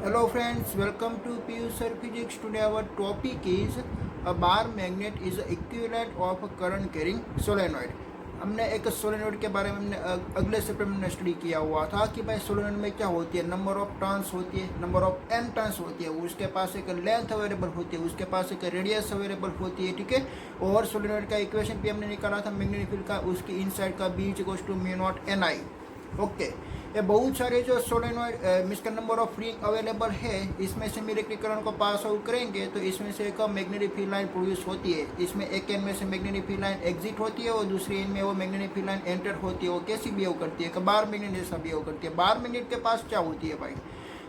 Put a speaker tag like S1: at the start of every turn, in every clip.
S1: Hello friends, welcome to PU Sir Physics. Today our topic is a bar magnet is the equivalent of a current carrying solenoid. हमने एक solenoid के बारे में हमने अगले chapter में स्टडी किया हुआ था कि भाई सोलेनोइड में क्या होती है, नंबर ऑफ टर्न्स होती है, नंबर ऑफ एन टर्न्स होती है, उसके पास एक लेंथ अवेलेबल होती है, उसके पास एक रेडियस अवेलेबल होती है, ठीक है। और सोलेनोइड का इक्वेशन भी हमने निकाला था मैग्नेटिक फील्ड का, उसकी इनसाइड का B equals to mu not N I. Okay, ये बहुत सारे जो सोलेनोइड मिसका नंबर ऑफ रिंग अवेलेबल है, इसमें से हम इलेक्ट्रिक करंट को पास आउट करेंगे तो इसमें से एक मैग्नेटिक फील्ड लाइन प्रोड्यूस होती है। इसमें एक एंड में से मैग्नेटिक फील्ड लाइन एग्जिट होती है और दूसरी एंड में वो मैग्नेटिक फील्ड लाइन एंटर होती है। वो कैसी बिहेव करती है, बार मैग्नेट जैसा बिहेव करती है। बार मैग्नेट के पास क्या होती है भाई,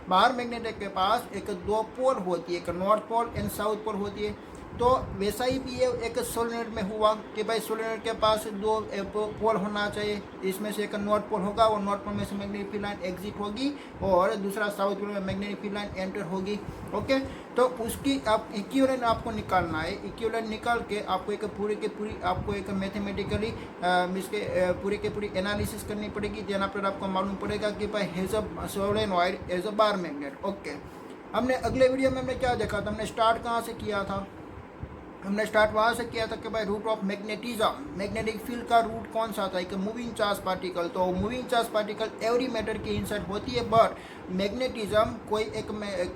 S1: बार मैग्नेट के पास एक दो पोल होती है, एक north pole and south pole होती है। तो वैसा ही भी एक सोलेनोइड में हुआ कि भाई सोलेनोइड के पास दो पोल होना चाहिए। इसमें से एक नॉर्थ पोल होगा और नॉर्थ पोल में से मैग्नेटिक फील्ड लाइन एग्जिट होगी और दूसरा साउथ पोल में मैग्नेटिक फील्ड लाइन एंटर होगी। ओके, तो उसकी आप इक्विवेलेंट आपको निकालना है। इक्विवेलेंट निकाल के आपको एक पूरी के पूरी आपको एक मैथमेटिकली इसके पूरी के पूरी एनालिसिस करनी पड़ेगी। देन पर आपको मालूम पड़ेगा कि भाई has a solenoid as a bar magnet. Okay, हमने अगले वीडियो में हमने क्या देखा था, हमने स्टार्ट कहाँ से किया था, हमने स्टार्ट वहाँ से किया था कि भाई root of magnetism, magnetic field का रूट कौन सा था, एक मूविंग चार्ज पार्टिकल। तो moving charge particle every matter की इनसाइड होती है, बट मैग्नेटिज्म कोई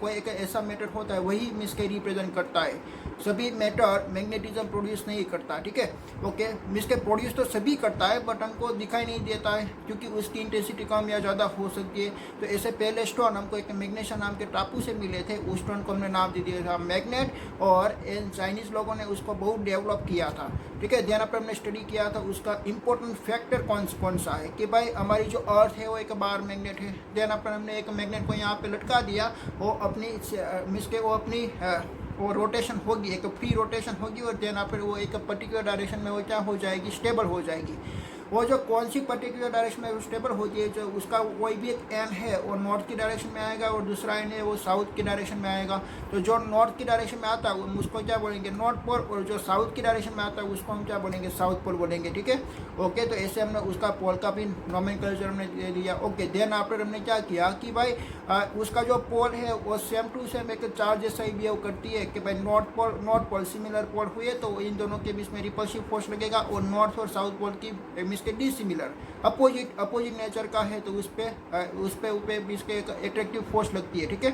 S1: एक ऐसा मैटर होता है वही मिसके रिप्रेजेंट करता है। सभी मैटर मैग्नेटिज्म प्रोड्यूस नहीं करता, ठीक है। ओके, मिसके प्रोड्यूस तो सभी करता है बट हमको दिखाई नहीं देता है क्योंकि उसकी इंटेंसिटी कम या ज़्यादा हो सकती है। तो ऐसे पहले स्टोन हमको एक मैग्नेशिया नाम के टापू से मिले थे, उस स्टोन को हमने नाम दे दिया था मैग्नेट, और इन चाइनीज़ लोगों ने उसको बहुत डेवलप किया था, ठीक है। ध्यान पर हमने स्टडी किया था उसका इंपॉर्टेंट फैक्टर कौन सा है कि भाई हमारी जो अर्थ है वो एक बार मैग्नेट है। ध्यान पर हमने एक मैग्नेट को यहाँ पे लटका दिया, वो अपनी मिसके वो अपनी वो रोटेशन होगी, एक फ्री रोटेशन होगी और देन पर वो एक पर्टिकुलर डायरेक्शन में वो क्या हो जाएगी, स्टेबल हो जाएगी। वो जो कौन सी पर्टिकुलर डायरेक्शन में स्टेबल होती है, जो उसका कोई भी एक एन है वो नॉर्थ की डायरेक्शन में आएगा और दूसरा एन है वो साउथ की डायरेक्शन में आएगा। तो जो नॉर्थ की डायरेक्शन में आता है उसको क्या बोलेंगे, नॉर्थ पोल, और जो साउथ की डायरेक्शन में आता है उसको हम क्या बोलेंगे, साउथ पोल बोलेंगे, ठीक है। ओके, तो ऐसे हमने उसका पोल का भी नॉमेनक्लेचर हमने दे दिया। ओके, देन आफ्टर हमने क्या किया कि भाई उसका जो पोल है वो सेम टू सेम एक चार्ज जैसा ही बिहेव करती है कि भाई नॉर्थ पोल सिमिलर पोल हुए तो इन दोनों के बीच में रिपल्सिव फोर्स लगेगा, और नॉर्थ और साउथ पोल की इसके डिसिमिलर अपोजिट नेचर का है तो उस पे इसके एक एट्रैक्टिव फोर्स लगती है, ठीक है।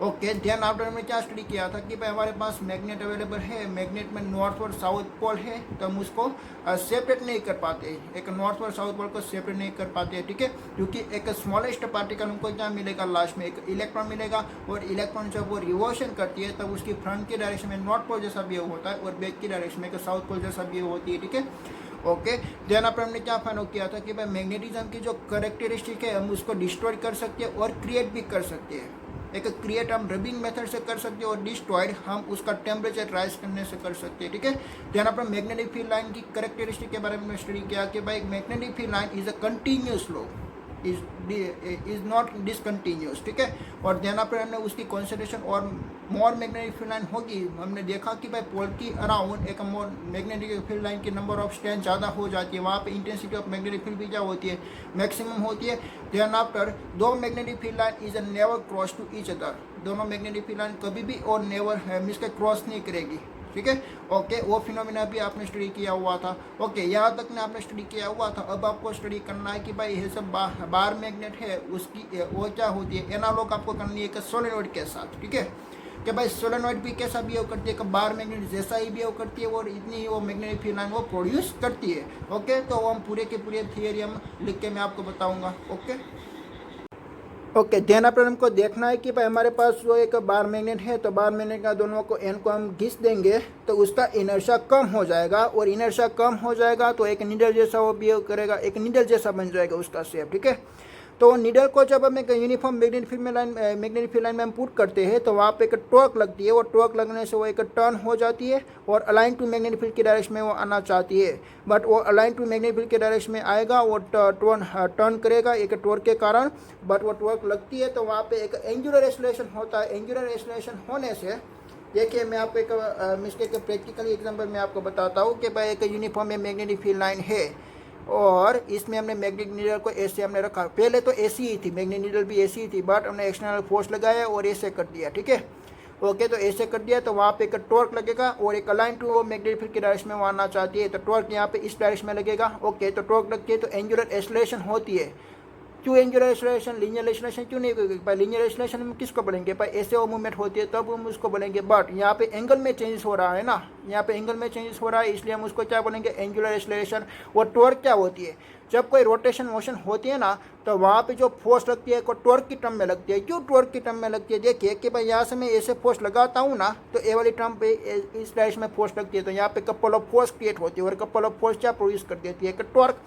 S1: ओके, ध्यान आफ्टर हमने क्या स्टडी किया था कि भाई हमारे पास मैग्नेट अवेलेबल है, मैग्नेट में नॉर्थ और साउथ पोल है तो हम उसको सेपरेट नहीं कर पाते, एक नॉर्थ और साउथ पोल को सेपरेट नहीं कर पाते, ठीक है। क्योंकि एक स्मॉलेस्ट पार्टिकल हमको क्या मिलेगा, लास्ट में एक इलेक्ट्रॉन मिलेगा, और इलेक्ट्रॉन जब वो रिवोल्यूशन करती है तब उसकी फ्रंट की डायरेक्शन में नॉर्थ पोल जैसा बिहेव होता है और बैक की डायरेक्शन में एक साउथ पोल जैसा बिहेव होती है, ठीक है। ओके, देन पर हमने क्या फाइंड आउट किया था कि भाई मैग्नेटिज्म की जो करेक्टरिस्टिक है हम उसको डिस्ट्रॉय कर सकते हैं और क्रिएट भी कर सकते हैं। एक क्रिएट हम रबिंग मेथड से कर सकते हैं और डिस्ट्रॉयड हम उसका टेम्परेचर राइज करने से कर सकते हैं, ठीक है। ध्यान पर मैग्नेटिक फील्ड लाइन की करेक्टरिस्टिक के बारे में स्टडी किया कि भाई magnetic field line is a continuous flow, is not discontinuous, ठीक है। और ध्यान पर हमने उसकी कॉन्सेंट्रेशन और मोर मैग्नेटिक फील्ड लाइन होगी, हमने देखा कि भाई पोल की अराउंड एक मोर मैग्नेटिक फील्ड लाइन की नंबर ऑफ स्ट्रेंथ ज़्यादा हो जाती है, वहाँ पे इंटेंसिटी ऑफ मैग्नेटिक फील्ड भी क्या होती है, मैक्सिमम होती है। ध्यान आफ्टर दो magnetic field line is a never cross to each other, दोनों मैग्नेटिक फील्ड लाइन कभी भी और नेवर मिस के क्रॉस नहीं करेगी, ठीक है। ओके, वो फिनोमिना भी आपने स्टडी किया हुआ था। ओके, यहाँ तक ने आपने स्टडी किया हुआ था। अब आपको स्टडी करना है कि भाई ये सब बार मैग्नेट है उसकी वो क्या होती है, एनालॉग आपको करनी है एक सोलेनोइड के साथ, ठीक है। कि भाई सोलेनोइड भी कैसा बिहेव करती है, कि बार मैग्नेट जैसा ही बिहेव करती है और इतनी ही वो मैग्नेटिक फील्ड लाइन वो प्रोड्यूस करती है। ओके, तो हम पूरे के पूरे थियरी हम लिख के मैं आपको बताऊँगा। ओके, ध्यान पर हमको देखना है कि भाई हमारे पास जो एक बार मैग्नेट है तो बार मैग्नेट का दोनों को एन को हम घिस देंगे तो उसका इनर्शिया कम हो जाएगा, और इनर्शिया कम हो जाएगा तो एक नीडल जैसा वो बिहेव करेगा, एक नीडल जैसा बन जाएगा उसका शेप, ठीक है। तो नीडल को जब हम एक यूनिफॉर्म मैग्नेटिक फील्ड लाइन में हम पुट करते हैं तो वहाँ पे एक टॉर्क लगती है, और टॉर्क लगने से वो एक टर्न हो जाती है और अलाइन टू मैग्नेटिक फील्ड की डायरेक्शन में वो आना चाहती है, बट वो अलाइन टू मैग्नेटिक फील्ड के डायरेक्शन में आएगा, वो टर्न करेगा एक टॉर्क के कारण, बट वो टॉर्क लगती है तो वहाँ पे एक एंगुलर एक्सेलरेशन होता है। एंगुलर एक्सेलरेशन होने से देखिए मैं आपको एक मिसके प्रैक्टिकली एग्जाम्पल में आपको बताता हूँ कि भाई एक यूनिफॉर्म मैग्नेटिक फील्ड लाइन है, और इसमें हमने मैग्नेटिक नीडल को ऐसे हमने रखा। पहले तो ऐसी ही थी, मैग्नेटिक नीडल भी ऐसी ही थी, बट हमने एक्सटर्नल फोर्स लगाया और ऐसे कर दिया। ठीक है, ओके, तो ऐसे कर दिया तो वहाँ पे एक टॉर्क लगेगा और एक अलाइन टू वो मैग्नेटिक फील्ड की डायरेक्शन में वो आना चाहती है, तो टॉर्क यहाँ पे इस डायरेक्शन में लगेगा। ओके, तो टॉर्क लगती है तो एंगुलर एक्सेलरेशन होती है। क्यों एंगुलर एक्सेलरेशन, लीनियर एक्सेलरेशन क्यों नहीं होगी भाई? लीनियर एक्सेलरेशन में किसको बोलेंगे भाई? ऐसे वो मूवमेंट होती है तब हम उसको बोलेंगे, बट यहाँ पे एंगल में चेंजेस हो रहा है ना, यहाँ पे एंगल में चेंजेस हो रहा है, इसलिए हम उसको क्या बोलेंगे? Angular acceleration. और टॉर्क क्या होती है? जब कोई रोटेशन मोशन होती है ना, तो वहाँ पे जो फोर्स लगती है वो टॉर्क की टर्म में लगती है। क्यों टॉर्क की टर्म में लगती है? देखिए कि भाई यहाँ से मैं ऐसे फोर्स लगाता हूँ ना, तो ए वाली टर्म पे इस डायरेक्शन में फोर्स लगती है, तो यहाँ पे कपल ऑफ फोर्स क्रिएट होती है, और कपल ऑफ फोर्स क्या प्रोड्यूस कर देती है? एक टॉर्क।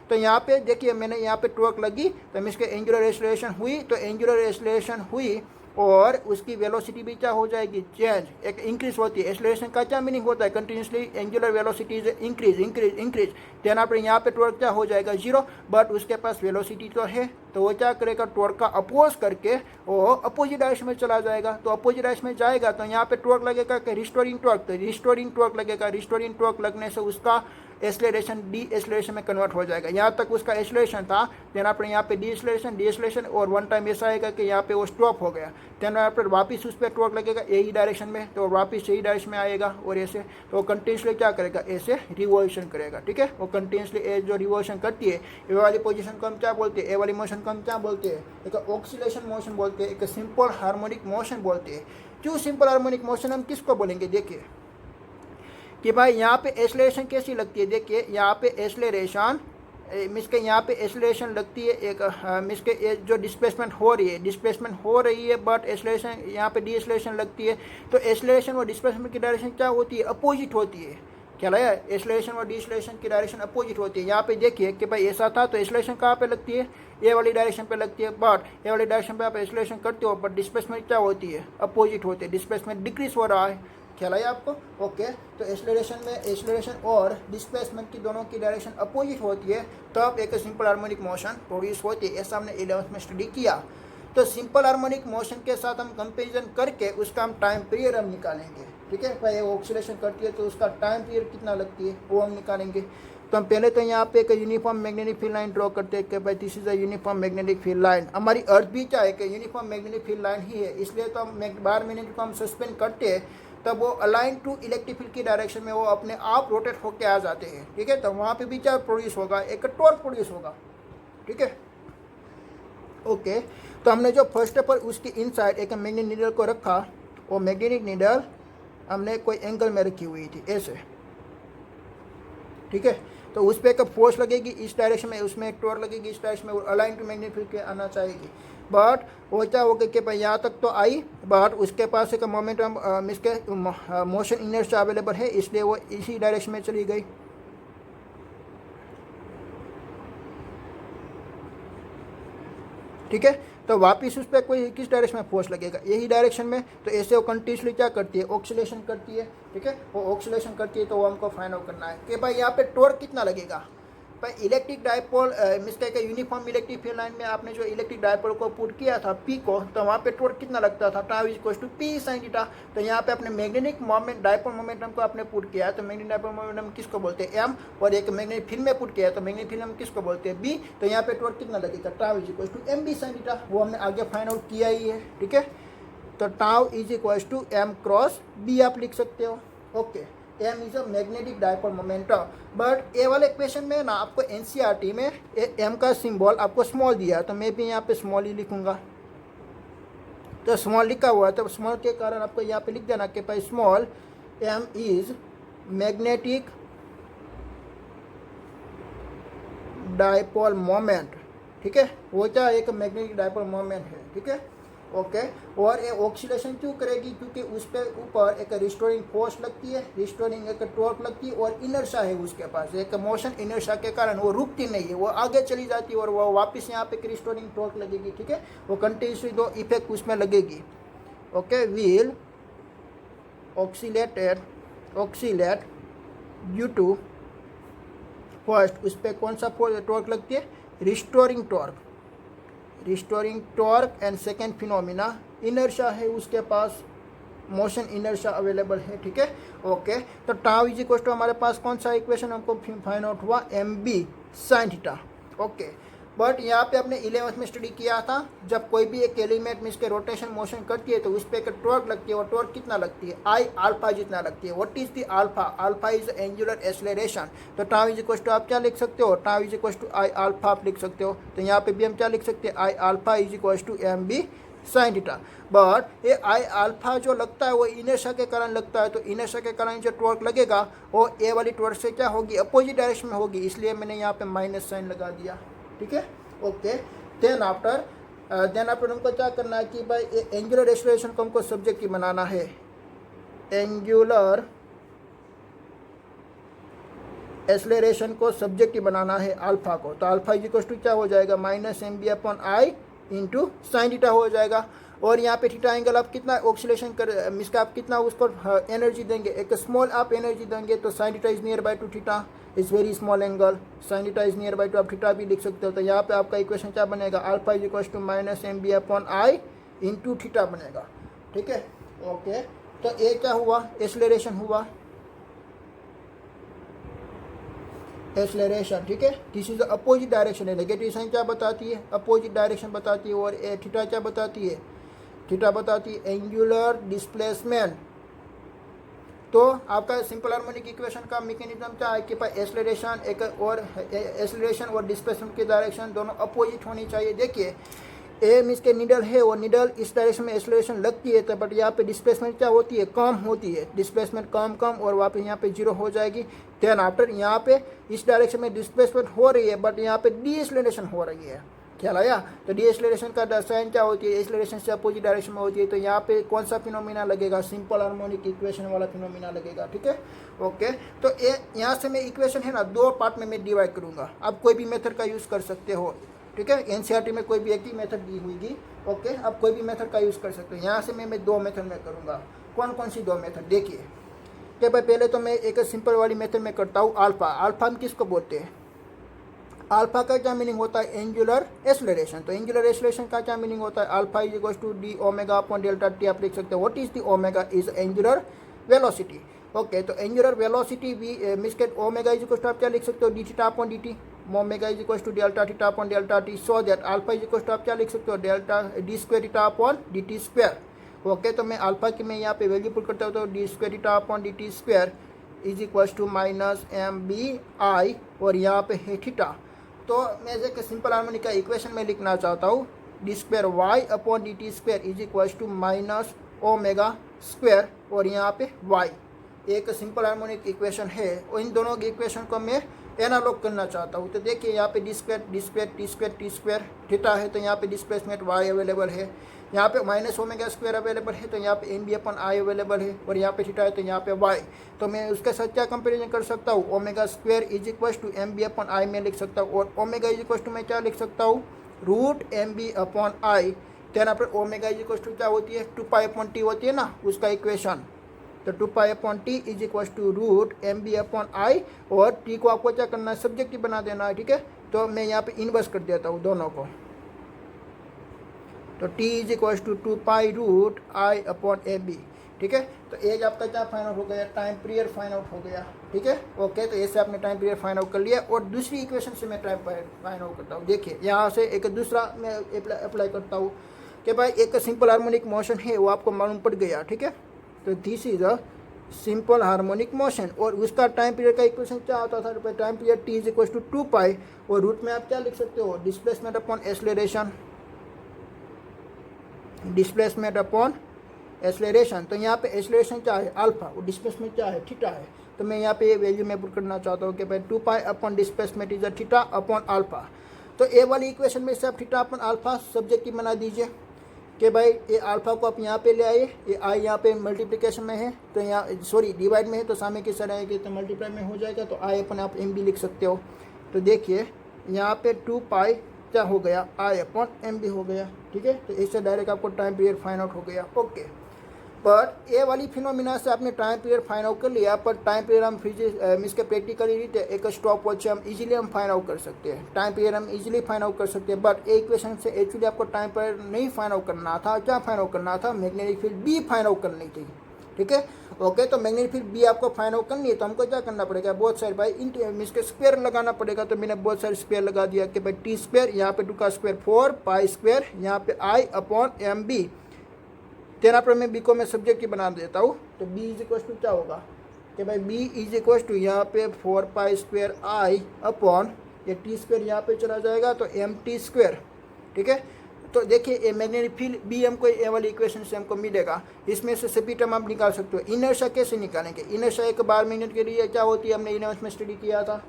S1: तो यहाँ पे देखिए मैंने यहाँ पे टॉर्क लगी तो इसके एंगुलर एक्सेलरेशन हुई, तो एंगुलर एक्सेलरेशन हुई और उसकी वेलोसिटी भी क्या हो जाएगी? चेंज, एक इंक्रीज होती है। एक्सेलरेशन का क्या मीनिंग होता है? Continuously angular velocity is increase increase increase. Then आप यहाँ पे टॉर्क क्या हो जाएगा? जीरो, बट उसके पास वेलोसिटी तो है, तो वो क्या करेगा? टॉर्क का अपोज करके वो अपोजिट डायरेक्शन में चला जाएगा। तो अपोजिट डायरेक्शन में जाएगा तो यहाँ पे टॉर्क लगेगा कि रिस्टोरिंग टॉर्क, तो रिस्टोरिंग टॉर्क लगेगा। रिस्टोरिंग टॉर्क लगने से उसका एक्सेलरेशन डी एक्सेलरेशन में कन्वर्ट हो जाएगा। यहाँ तक उसका एक्सेलरेशन था, देन आपने यहाँ पे डी एक्सेलरेशन और वन टाइम ऐसा आएगा कि यहाँ पे वो स्टॉप हो गया। देन आप वापस उस पर टॉर्क लगेगा यही डायरेक्शन में, तो वापस यही डायरेक्शन में आएगा और ऐसे, तो वो कंटिन्यूसली क्या करेगा? ऐसे रिवॉल्यूशन करेगा। ठीक है, वो कंटिन्यूसली जो रिवॉल्यूशन करती है, ए वाली पोजीशन को हम क्या बोलते हैं? ए वाली मोशन को हम क्या बोलते हैं? एक ऑक्सीलेशन मोशन बोलते हैं, एक सिंपल हार्मोनिक मोशन बोलते हैं। क्यों सिंपल हार्मोनिक मोशन हम किसको बोलेंगे? देखिए कि भाई यहाँ पे एक्सेलरेशन कैसी लगती है? देखिए यहाँ पे एक्सेलरेशन मीन्स के यहाँ पे एक्सेलरेशन लगती है एक मीन्स के जो डिस्प्लेसमेंट हो रही है बट एक्सेलरेशन यहाँ पे डी एक्सेलरेशन लगती है। तो एक्सेलरेशन और डिस्प्लेसमेंट की डायरेक्शन क्या होती है? अपोजिट होती है। क्या लगा? एक्सेलरेशन और डिस्प्लेसमेंट की डायरेक्शन अपोजिट होती है। यहाँ पे देखिए कि भाई ऐसा था तो एक्सेलरेशन कहाँ पे लगती है? ए वाली डायरेक्शन पे लगती है, बट ए वाली डायरेक्शन पे आप एक्सेलरेशन करते हो, बट डिस्प्लेसमेंट क्या होती है? अपोजिट होती है, डिस्प्लेसमेंट डिक्रीज हो रहा है। ख्याल आया आपको? ओके, तो एक्सेलरेशन में एक्सेलरेशन और डिस्प्लेसमेंट की दोनों की डायरेक्शन अपोजिट होती है, तब एक सिंपल हार्मोनिक मोशन प्रोड्यूस होती है। ऐसा हमने 11th में स्टडी किया। तो सिंपल हार्मोनिक मोशन के साथ हम कंपेरिजन करके उसका हम टाइम पीरियड हम निकालेंगे। ठीक है, भाई वो ऑक्सीलेशन करती है तो उसका टाइम पीरियड कितना लगती है वो हम निकालेंगे। तो हम पहले तो यहाँ पे एक uniform magnetic field line draw करते हैं कि भाई this is a uniform magnetic field line. हमारी अर्थ भी क्या है कि यूनिफॉर्म मैग्नेटिक फील्ड लाइन ही है, इसलिए तो हम बार मैग्नेट को हम सस्पेंड करते हैं, तब वो अलाइन टू इलेक्ट्रिक फील्ड की डायरेक्शन में वो अपने आप रोटेट होकर आ जाते हैं। ठीक है, तो वहाँ पे भी क्या प्रोड्यूस होगा? एक टॉर्क प्रोड्यूस होगा। ठीक है, ओके, तो हमने जो फर्स्ट पर उसकी इनसाइड एक मैग्नेटिक नीडल को रखा, वो मैग्नेटिक नीडल हमने कोई एंगल में रखी हुई थी ऐसे। ठीक है, तो उस पर एक फोर्स लगेगी इस डायरेक्शन में, उसमें एक टॉर्क लगेगी इस डायरेक्शन में, और अलाइन टू मैग्नेटिक फील्ड के आना चाहेगी। बट वो क्या हो गया कि भाई यहाँ तक तो आई, बट उसके पास एक मोमेंटम मीन्स के मोशन इनर्शिया अवेलेबल है, इसलिए वो इसी डायरेक्शन में चली गई। ठीक है, तो वापिस उस पर कोई किस डायरेक्शन में फोर्स लगेगा? यही डायरेक्शन में। तो ऐसे वो कंटिन्यूसली क्या करती है? ऑक्सीलेशन करती है। ठीक है, वो ऑक्सीलेशन करती है, तो वो हमको फाइंड आउट करना है कि भाई यहाँ पे टॉर्क कितना लगेगा। भाई इलेक्ट्रिक डायपोल मिस्टेक है, यूनिफॉर्म इलेक्ट्रिक फील्ड लाइन में आपने जो इलेक्ट्रिक डायपोल को पुट किया था पी को, तो वहाँ पे टॉर्क कितना लगता था? Tau is equals to P sine theta. तो यहाँ पे अपने मैग्नेटिक मोमेंट डायपोल मोमेंटम को आपने पुट किया, तो मैग्नेटिक डायपोल मोमेंटम किसको बोलते हैं? एम। और एक मैग्नेटिक फील्ड में पुट किया तो मैग्नेटिक फील्ड हम किसको बोलते हैं? बी। तो यहाँ पे टॉर्क कितना लगेगा? Tau is equals to M B sine theta. वो हमने आगे फाइंड आउट किया ही है। ठीक है, तो tau is equals to M cross B आप लिख सकते हो। Okay, M is a magnetic dipole momentum. But A वाले क्वेश्चन में ना आपको एनसीईआरटी में एम का सिंबल आपको स्मॉल दिया, तो मैं भी यहाँ पे स्मॉल ही लिखूंगा। तो स्मॉल लिखा हुआ है, तो स्मॉल के कारण आपको यहाँ पे लिख देना कि भाई small M is magnetic dipole moment. ठीक है, वो क्या एक मैग्नेटिक डायपोल मोमेंट है। ठीक है, ओके, और ये ऑक्सीलेशन क्यों करेगी? क्योंकि उस पर ऊपर एक रिस्टोरिंग फोर्स लगती है, रिस्टोरिंग एक टॉर्क लगती है, और इनर्शिया है उसके पास, एक मोशन इनर्शिया के कारण वो रुकती नहीं है, वो आगे चली जाती है और वो वापस यहाँ पे एक रिस्टोरिंग टॉर्क लगेगी। ठीक है, वो कंटिन्यूसली दो इफेक्ट उसमें लगेगी। Okay, will oscillate due to first, उस पर कौन सा टॉर्क लगती है? Restoring torque. And second phenomena inertia है उसके पास, मोशन इनर्शिया अवेलेबल है। ठीक है, ओके, तो टाउ इज इक्वल टू हमारे पास कौन सा इक्वेशन हमको फाइंड आउट हुआ? M B sine theta. Okay, but यहाँ पे आपने 11th में स्टडी किया था, जब कोई भी एक एलिमेंट मीन्स के रोटेशन मोशन करती है तो उस पर एक टॉर्क लगती है, और टॉर्क कितना लगती है, आई अल्फा जितना लगती है। What is the alpha? Alpha is angular acceleration. तो टाउ इज इक्वल टू आप क्या लिख सकते हो, tau is equal to I alpha आप लिख सकते हो। तो यहाँ पे भी हम क्या लिख सकते हैं, I alpha is equal to M B sine theta. But ये आई अल्फा जो लगता है वो इनर्शिया के कारण लगता है, तो इनर्शिया के कारण जो टॉर्क लगेगा वो ए वाली टॉर्क से क्या होगी, अपोजिट डायरेक्शन में होगी, इसलिए मैंने यहाँ पे माइनस साइन लगा दिया। ठीक है, ओके। देन आफ्टर हमको क्या करना है कि भाई एंगुलर एक्सेलरेशन को हमको सब्जेक्ट की बनाना है, एंगुलर एक्सेलरेशन को सब्जेक्ट की बनाना है अल्फा को। तो अल्फा इज इक्वल टू क्या हो जाएगा, minus M B upon I into sine theta हो जाएगा। और यहाँ पे थीटा एंगल आप कितना ऑक्सीलेशन कर मिसका आप कितना उसको एनर्जी देंगे, एक स्मॉल आप एनर्जी देंगे, तो sine theta is near by two theta is very small angle, sine theta is near by two आप थीटा भी लिख सकते हो। तो यहाँ पे आपका इक्वेशन क्या बनेगा, alpha is equal to minus M B upon I into theta बनेगा। ठीक है, ओके। तो ये क्या हुआ, एक्सेलरेशन हुआ, एक्सेलरेशन। ठीक है, दिस इज अपोजिट डायरेक्शन है, नेगेटिव साइन क्या बताती है, अपोजिट डायरेक्शन बताती है। और थीटा क्या बताती है, थीटा बताती है एंगुलर डिस्प्लेसमेंट। तो आपका सिंपल हार्मोनिक इक्वेशन का मैकेनिज्म क्या है कि भाई एक्सेलरेशन एक और एक्सेलरेशन और डिस्प्लेसमेंट की डायरेक्शन दोनों अपोजिट होनी चाहिए। देखिए ए मीन्स के निडल है, और निडल इस डायरेक्शन में एक्सेलरेशन लगती है, तो बट यहाँ पे डिस्प्लेसमेंट क्या होती है, कम होती है, डिस्प्लेसमेंट कम और वहाँ पे यहाँ पे जीरो हो जाएगी। देन आफ्टर यहाँ पे इस डायरेक्शन में डिस्प्लेसमेंट हो रही है, बट यहाँ पे डी एक्सेलरेशन हो रही है। ख्याल आया? तो डी एक्सेलरेशन का साइन क्या होती है, एक्सेलरेशन से अपोजिट डायरेक्शन में होती है। तो यहाँ पे कौन सा फिनोमिना लगेगा, सिंपल हार्मोनिक इक्वेशन वाला फिनोमिना लगेगा। ठीक है, ओके। तो यहाँ से मैं इक्वेशन है ना दो पार्ट में मैं डिवाइड करूँगा, आप कोई भी मेथड का यूज़ कर सकते हो। ठीक है, एनसीईआरटी में कोई भी एक ही मेथड दी हुई, ओके, आप कोई भी मेथड का यूज़ कर सकते हो। यहाँ से मैं दो मेथड में करूँगा। कौन कौन सी दो मेथड, देखिए कि भाई पहले तो मैं एक सिंपल वाली मेथड में करता हूँ, अल्फा। अल्फा हम किसको बोलते हैं, अल्फा का क्या मीनिंग होता है, एंगुलर एक्सेलरेशन। तो एंगुलर एक्सेलरेशन का क्या मीनिंग होता है, alpha is equal to D omega upon delta T आप लिख सकते हो। What is the omega, is angular velocity. Okay, तो एंगुलर वेलोसिटी भी मिसकेट ओमेगा इज इक्वल टू आप क्या लिख सकते हो, D theta upon D T, omega is equal to delta theta upon delta T, so that alpha is equal to आप क्या लिख सकते हो, delta D square theta upon D T square. Okay, तो मैं अल्फा की मैं यहाँ पे वैल्यू पुट करता हूँ, तो D square theta upon D T square is equal to minus M B I, और यहाँ पे है थीटा। तो मैं एक सिंपल हार्मोनिक का इक्वेशन में लिखना चाहता हूँ, D square Y upon D T square is equal to minus omega square, और यहाँ पे वाई एक सिंपल हार्मोनिक इक्वेशन है। और इन दोनों की इक्वेशन को मैं एनालॉग करना चाहता हूँ। तो देखिए यहाँ पे D square D square T square T square theta है, तो यहाँ पे डिस्प्लेसमेंट वाई अवेलेबल है, यहाँ पे माइनस ओमेगा स्क्वायर अवेलेबल है, तो यहाँ पे M B upon I available है, और यहाँ पे थीटा है तो यहाँ पे वाई। तो मैं उसके साथ क्या कंपेरिजन कर सकता हूँ, omega square is equal to M B upon I में लिख सकता हूँ, और ओमेगा इज इक्वल टू मैं क्या लिख सकता हूँ, root M B upon I. Then पर ओमेगा इज इक्वल टू क्या होती है, 2 पाई अपॉन टी होती है ना उसका इक्वेशन। तो 2 pi upon T is equal to root M B upon I, और टी को आपको क्या करना है, सब्जेक्टिव बना देना है। ठीक है, तो मैं यहाँ पे इन्वर्स कर देता हूँ दोनों को। तो T is equal to 2 pi root I upon A B. ठीक है, तो एज आपका क्या फाइंड आउट हो गया, टाइम पीरियड फाइंड आउट हो गया। ठीक है, ओके। तो ऐसे आपने टाइम पीरियड फाइंड आउट कर लिया, और दूसरी इक्वेशन से मैं टाइम फाइंड आउट करता हूँ। देखिए यहाँ से एक दूसरा मैं अप्लाई करता हूँ कि भाई एक सिंपल हार्मोनिक मोशन है, वो आपको मालूम पड़ गया। ठीक है, तो this is a simple harmonic motion, और उसका टाइम पीरियड का इक्वेशन क्या होता था, time period T is equal to 2 pi, और रूट में आप क्या लिख सकते हो, displacement upon acceleration, displacement upon acceleration. तो यहाँ पे एक्सेलरेशन क्या है, अल्फा, और डिस्प्लेसमेंट क्या है, थीटा है। तो मैं यहाँ पे ये वैल्यू में पुट करना चाहता हूँ कि भाई 2 pi upon displacement is a theta upon alpha. तो ए वाली इक्वेशन में से आप थीटा अपॉन अल्फा सब्जेक्टिव बना दीजिए कि भाई ये अल्फा को आप यहाँ पे ले आइए, ये आई यहाँ पे मल्टीप्लिकेशन में है, तो यहाँ सॉरी डिवाइड में है, तो सामने की साइड आएगी तो मल्टीप्लाई में हो जाएगा, तो आई अपन आप एम बी लिख सकते हो। तो देखिए यहाँ पे 2 पाई क्या हो गया, आई अपॉन एम बी हो गया। ठीक है, तो इससे डायरेक्ट आपको टाइम पीरियड फाइंड आउट हो गया। ओके, पर ये वाली फिनोमिना से आपने टाइम पीरियड फाइंड आउट कर लिया, पर टाइम पीरियड हम फिजिक्स इसके प्रैक्टिकली रीते एक स्टॉप वॉच हम इजीली हम फाइंड आउट कर सकते हैं, टाइम पीरियड हम इजीली फाइंड आउट कर सकते हैं। बट एक इक्वेशन से एक्चुअली आपको टाइम पीरियड नहीं फाइंड आउट करना था, क्या फाइंड आउट करना था, magnetic field B find out करनी थी। ठीक है। ओके, तो मैग्नेटिक फील्ड बी आपको फाइंड आउट करनी है, तो हमको क्या करना पड़ेगा, बहुत सारे भाई इसके स्क्वायर लगाना पड़ेगा। तो मैंने बहुत सारे स्क्वायर लगा दिया कि भाई टी स्क्वायर, यहाँ पे 2 का स्क्वायर 4 पाई स्क्वायर, यहाँ पे आई अपॉन एम बी। तेरह पर मैं बी को मैं सब्जेक्ट ही बना देता हूँ। तो बी इज इक्वल टू क्या होगा कि भाई बी इज इक्वल टू यहाँ पे 4 पाई स्क्वायर आई अपॉन ये टी स्क्वायर यहाँ पे चला जाएगा तो एम टी स्क्वायर। ठीक है, तो देखिए ये मैग्नेटिक फील्ड बी हमको ये वाली इक्वेशन से हमको मिलेगा। इसमें से सभी टर्म आप निकाल सकते हो। इनर्शिया कैसे निकालेंगे, इनर्शिया एक बार मिनट के लिए क्या होती है, हमने इलेवंथ में स्टडी किया था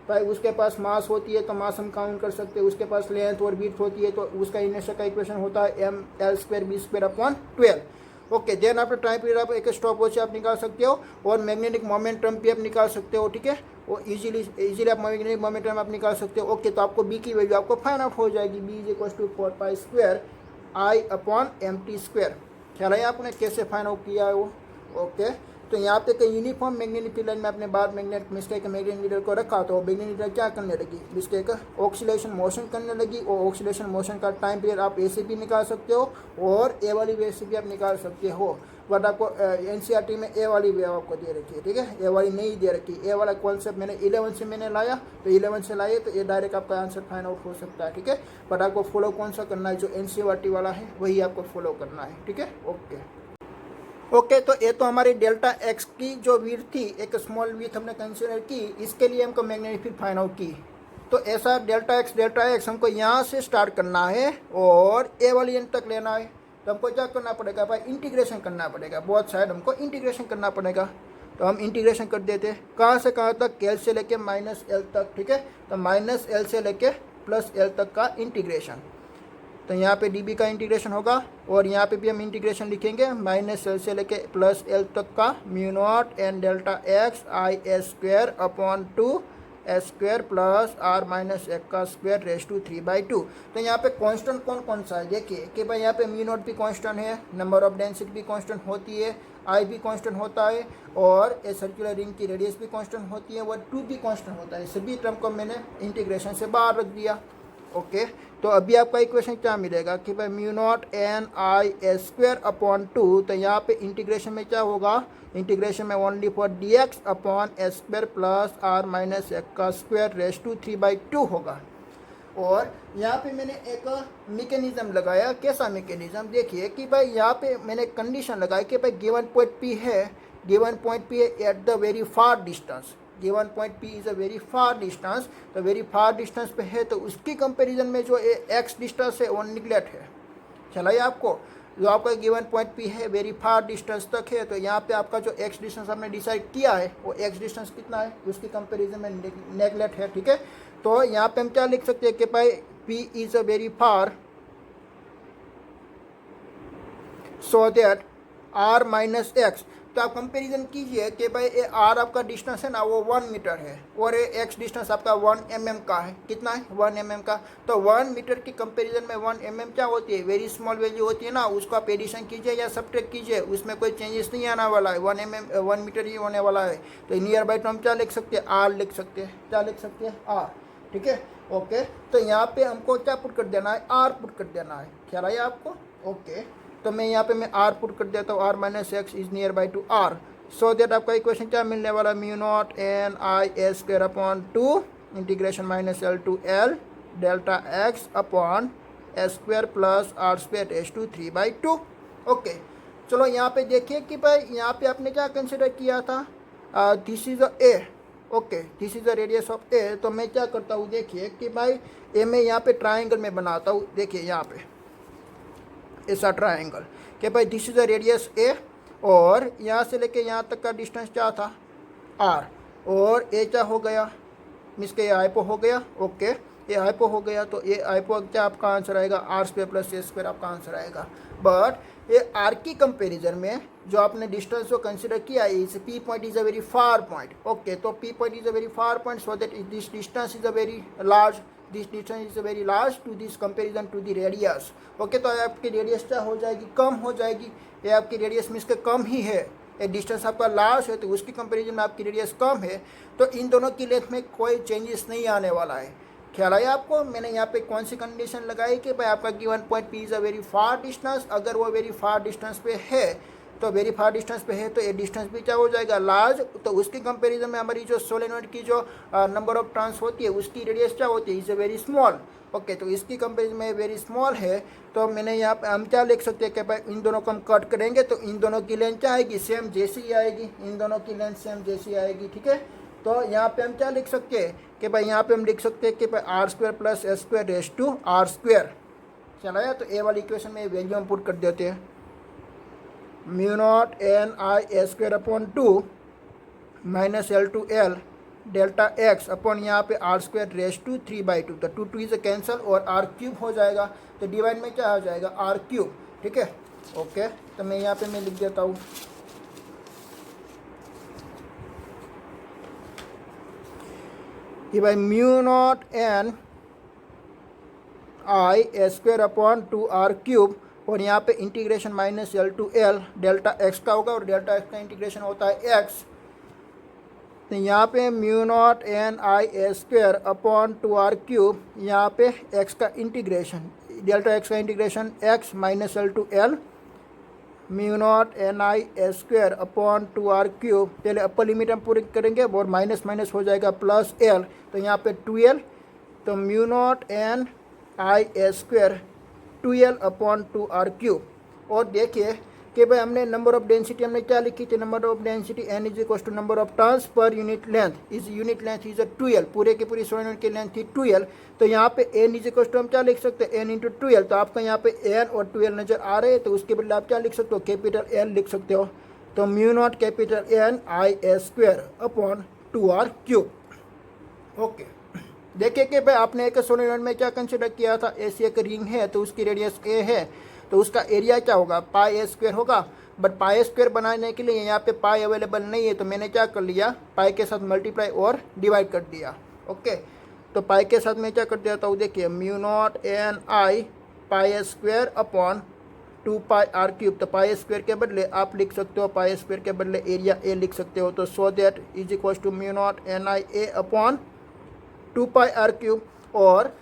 S1: भाई। उसके पास मास होती है तो मास हम काउंट कर सकते हैं, उसके पास लेंथ और विड्थ होती है तो उसका इनर्शिया का इक्वेशन होता है M L square B square upon 12। Okay, then आपका टाइम पीरियड आप एक स्टॉप वॉच आप निकाल सकते हो और मैग्नेटिक मोमेंटम भी आप निकाल सकते हो। ठीक है, वो इजीली आप मैग्नेटिक मोमेंटम आप निकाल सकते हो। ओके, तो आपको बी की वैल्यू आपको फाइंड आउट हो जाएगी, B is equal to 4 pi square I upon M T square. ख्याल है आपने कैसे फाइंड आउट किया है वो। ओके, तो यहाँ पे कई यूनिफॉर्म मैग्नेटिक फील्ड लाइन में अपने bar magnet mistake magnetic needle को रखा तो मैग्नेटिक नीडल क्या करने लगी, मिस्टेक ऑक्सीलेशन मोशन करने लगी। और ऑक्सीलेशन मोशन का टाइम पीरियड आप ऐसे भी निकाल सकते हो और ए वाली वे से भी आप निकाल सकते हो। बट आपको एनसीईआरटी में ए वाली वे आपको दे रखी है। ठीक है, ए वाली नहीं दे रखी। ए वाला कॉन्सेप्ट मैंने 11 से मैंने लाया, तो 11 से लाए तो ये डायरेक्ट आपका आंसर फाइंड आउट हो सकता है। ठीक है, बट आपको फॉलो कौन सा करना है, जो एनसीईआरटी वाला है वही आपको फॉलो करना है। ठीक है, ओके, तो ये तो हमारी डेल्टा एक्स की जो विड्थ थी, एक स्मॉल विड्थ हमने कंसीडर की, इसके लिए हमको मैग्नेटिक फील्ड फाइंड आउट की। तो ऐसा डेल्टा एक्स हमको यहाँ से स्टार्ट करना है और ए वाली एंड तक लेना है। तो हमको क्या करना पड़ेगा भाई, इंटीग्रेशन करना पड़ेगा, बहुत साइड हमको इंटीग्रेशन करना पड़ेगा। तो हम इंटीग्रेशन कर देते हैं, कहाँ से कहाँ तक, एल से लेके माइनस एल तक। ठीक है, तो माइनस एल से लेके प्लस एल तक का इंटीग्रेशन। तो यहाँ पे डी बी का इंटीग्रेशन होगा और यहाँ पे भी हम इंटीग्रेशन लिखेंगे, माइनस एल से लेके प्लस एल तक का mu not N delta X I S square upon 2 S square plus R minus एक का स्क्वायर रेस टू 3/2। तो यहाँ पे कांस्टेंट कौन कौन सा है, देखिए कि भाई यहाँ पे म्यू नॉट भी कांस्टेंट है, नंबर ऑफ डेंसिटी भी कांस्टेंट होती है, आई भी कांस्टेंट होता है और ए सर्कुलर रिंग की रेडियस भी कांस्टेंट होती है और 2 भी कांस्टेंट होता है। सभी टर्म को मैंने इंटीग्रेशन से बाहर रख दिया। ओके, तो अभी आपका इक्वेशन क्या मिलेगा कि भाई mu not N I S square upon 2। तो यहाँ पे इंटीग्रेशन में क्या होगा, इंटीग्रेशन में only for D X upon S square plus R minus एक का स्क्वायर रेस टू 3/2 होगा। और यहाँ पे मैंने एक मैकेनिज्म लगाया, कैसा मैकेनिज्म, देखिए कि भाई यहाँ पे मैंने कंडीशन लगाई कि भाई गिवन पॉइंट पी है, गिवन पॉइंट पी है at the very far distance, given point P is a very far distance. तो वेरी फार डिस्टेंस पे है तो उसकी कंपैरिजन में जो एक्स डिस्टेंस है वो निगलेक्ट है। चला ये आपको, जो आपका गिवन पॉइंट पी है वेरी फार डिस्टेंस तक है, तो यहाँ पे आपका जो एक्स डिस्टेंस आपने डिसाइड किया है वो एक्स डिस्टेंस कितना है उसकी कंपैरिजन में नेगलेक्ट है। ठीक है, तो यहाँ पे हम क्या लिख सकते हैं कि भाई P is a very far so that R minus X. तो आप कंपैरिजन कीजिए कि भाई ये आर आपका डिस्टेंस है ना वो 1 मीटर है और ये एक्स डिस्टेंस आपका 1 mm का है। कितना है, 1 mm का। तो 1 मीटर की कंपैरिजन में 1 mm क्या होती है, वेरी स्मॉल वैल्यू होती है ना, उसको आप एडिशन कीजिए या सब्ट्रैक्ट कीजिए, उसमें कोई चेंजेस नहीं आने वाला है, 1 मीटर ही होने वाला है। तो नियर बाई तो हम क्या लिख सकते हैं, आर लिख सकते हैं, क्या लिख सकते हैं, आर। ठीक है, ओके, तो यहाँ पे हमको क्या पुट कर देना है, आर पुट कर देना है। ख्याल आया आपको। ओके, तो मैं यहाँ पे मैं आर पुट कर देता हूँ, R minus X is near by two R. So that आपका इक्वेशन क्या मिलने वाला, mu not N I S square upon 2 integration minus L to L delta X upon S square plus R square S to 3/2। Okay, चलो यहाँ पे देखिए कि भाई यहाँ पे आपने क्या कंसिडर किया था, this is a A. Okay, this is the radius of A. तो मैं क्या करता हूँ, देखिए कि भाई ए में यहाँ पे ट्राइंगल में बनाता हूँ। देखिए यहाँ पे ऐसा ट्राइंगल कि भाई दिस इज द रेडियस ए और यहाँ से लेके यहाँ तक का डिस्टेंस क्या था, आर, और ए क्या हो गया, मीन्स के ये हाइपो हो गया। ओके, ये हाइपो हो गया तो ये हाइपो क्या आपका आंसर आएगा, R square plus A square आपका आंसर आएगा। बट ये आर की कंपैरिजन में जो आपने डिस्टेंस को कंसिडर किया है, इस P point is a very far point. Okay, तो P point is a very far point, so that this distance is a very large, this distance is very large to this comparison to the radius. Okay, तो आपकी radius क्या हो जाएगी, कम हो जाएगी। ये आपकी रेडियस मीन्स के कम ही है, ये डिस्टेंस आपका लार्ज है तो उसकी कंपेरिजन में आपकी रेडियस कम है, तो इन दोनों की लेंथ में कोई चेंजेस नहीं आने वाला है। ख्याल आया आपको। मैंने यहाँ पे कौन सी कंडीशन लगाई कि भाई आपका given point P is a very far distance, अगर वो वेरी फार डिस्टेंस पे है तो वेरी फार डिस्टेंस पे है तो ये डिस्टेंस भी क्या हो जाएगा, लार्ज। तो उसके कंपैरिजन में हमारी जो सोलेनॉइड की जो नंबर ऑफ टर्न्स होती है उसकी रेडियस क्या होती है, इज वेरी स्मॉल। ओके, तो इसकी कंपेरिजन में वेरी स्मॉल है। तो मैंने यहाँ पे हम क्या लिख सकते हैं कि भाई इन दोनों को हम कट करेंगे तो इन दोनों की लेंथ क्या आएगी, सेम जैसी आएगी, इन दोनों की लेंथ सेम जैसी आएगी। ठीक है, तो यहाँ पे हम क्या लिख सकते हैं कि भाई यहाँ पे हम लिख सकते हैं कि भाई R square plus S square raise to R square. चला है, तो ए वाली इक्वेशन में वैल्यू हम पुट कर देते हैं, mu naught N I S square upon 2 minus L to L delta X upon यहाँ पे आर स्क्वायर रेस टू 3/2। तो 2 इज कैंसल और आर क्यूब हो जाएगा, तो डिवाइड में क्या हो जाएगा, आर क्यूब। ठीक है, ओके, तो मैं यहाँ पे मैं लिख देता हूँ कि भाई mu not N I S square upon 2 R cube और यहाँ पे integration minus L to L delta X का होगा और डेल्टा एक्स का इंटीग्रेशन होता है एक्स। तो यहाँ पे mu not N I S square upon 2 R cube, यहाँ पे एक्स का इंटीग्रेशन, डेल्टा एक्स का integration X minus L to L mu not N I S square upon 2 R cube. पहले अपर लिमिट हम पूरी करेंगे और माइनस माइनस हो जाएगा प्लस एल, तो यहाँ पे 2l, तो mu not N I S square 2l upon 2 R cube. और देखिए कि भाई हमने नंबर ऑफ डेंसिटी हमने क्या लिखी थी, number of density n is equal to number of turns per unit length, इस यूनिट लेंथ इज 2l, पूरे की पूरी सोलेनॉइड की लेंथ थी 2l। तो यहाँ पे n इज इक्वल टू हम क्या लिख सकते हैं, n इंटू 2l। तो आपका यहाँ पे n और 2l नजर आ रहे हैं, तो उसके बदले आप क्या लिख सकते हो, कैपिटल N लिख सकते हो। तो mu naught capital N I S square upon 2 R cube. Okay, देखिए कि भाई आपने एक सोलेनॉइड में क्या कंसिडर किया था, ऐसी एक रिंग है तो उसकी रेडियस a है, तो उसका एरिया क्या होगा, पाई ए स्क्वायर होगा। बट पाई स्क्वायर बनाने के लिए यहाँ पे पाई अवेलेबल नहीं है, तो मैंने क्या कर लिया, पाई के साथ मल्टीप्लाई और डिवाइड कर दिया। ओके, तो पाई के साथ मैं क्या कर देता हूँ, देखिए mu not N I pi square upon 2 pi R cube. तो पाई स्क्वायर के बदले आप लिख सकते हो, पाई स्क्वायर के बदले एरिया ए लिख सकते हो। तो so that is equal to mu not N I A upon 2 pi R cube. और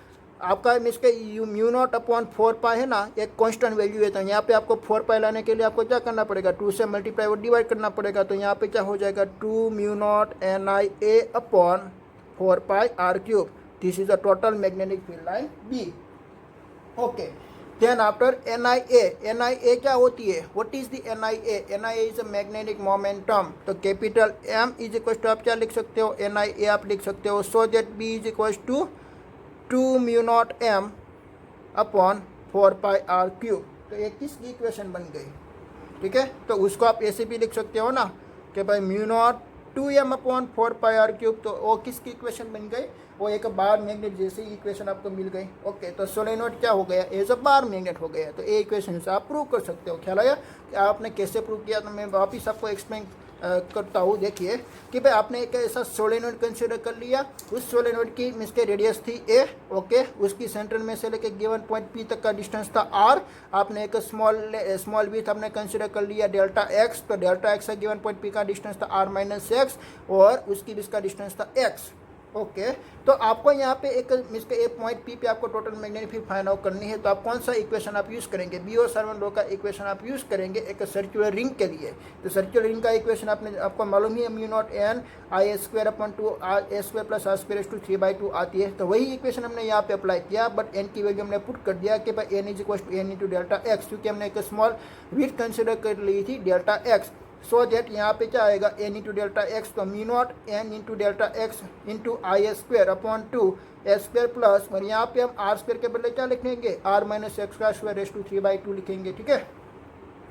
S1: आपका इसके म्यू नॉट अपॉन 4 पाई है ना, एक कांस्टेंट वैल्यू है, तो यहाँ पे आपको 4 पाई लाने के लिए आपको क्या करना पड़ेगा, 2 से मल्टीप्लाई और डिवाइड करना पड़ेगा। तो यहाँ पे क्या हो जाएगा, 2 mu not N I A upon 4 pi R cube. This is the total magnetic field line B. Okay, then after N I A क्या होती है, what is the N I A is a magnetic momentum. तो capital M is equal to आप क्या लिख सकते हो, N I ए आप लिख सकते हो। So that B is equal to 2 mu naught M upon 4 pi R cube. तो ये किसकी इक्वेशन बन गई, ठीक है। तो उसको आप ऐसे भी लिख सकते हो ना कि भाई mu naught 2m upon 4 pi R cube. तो वो किसकी इक्वेशन बन गई, वो एक बार मैग्नेट जैसी इक्वेशन आपको मिल गई। ओके, तो सोलेनॉइड क्या हो गया, एज अ बार मैग्नेट हो गया। तो ये इक्वेशन से आप प्रूव कर सकते हो। ख्याल आया कि आपने कैसे प्रूव किया, तो मैं वापिस आपको एक्सप्लेन करता हूँ। देखिए कि भाई आपने एक ऐसा सोलेनॉइड कंसिडर कर लिया, उस सोलेनॉइड की मींस के रेडियस थी a। ओके, उसकी सेंटर में से लेके गिवन पॉइंट p तक का डिस्टेंस था r। आपने एक स्मॉल विथ आपने कंसिडर कर लिया डेल्टा x। तो डेल्टा x का गिवन पॉइंट p का डिस्टेंस था r माइनस एक्स और उसकी भी इसका डिस्टेंस था x। ओके, तो आपको यहाँ पे एक मींस एक पॉइंट पी पे आपको total magnetic field find out करनी है। तो आप कौन सा इक्वेशन आप यूज़ करेंगे, बी और सर्वन लॉ का इक्वेशन आप यूज़ करेंगे एक सर्कुलर रिंग के लिए। तो सर्कुलर रिंग का इक्वेशन आपको मालूम ही है, mu not N I S square upon 2 R S square plus R square to 3/2 आती है। तो वही इक्वेशन हमने यहाँ पे अप्लाई किया, बट एन की वैल्यू हमने पुट कर दिया कि भाई N is equal to N into delta X, क्योंकि हमने एक स्मॉल विथ कंसिडर कर ली थी डेल्टा एक्स। सो दैट यहाँ पे क्या आएगा, एन इंटू डेल्टा एक्स। तो mu not an into delta x into I S square upon 2 S square plus, और यहाँ पे हम आर स्क्वायर के बदले क्या लिखेंगे, आर माइनस एक्स का स्क्वायर रेस टू 3/2 लिखेंगे। ठीक है,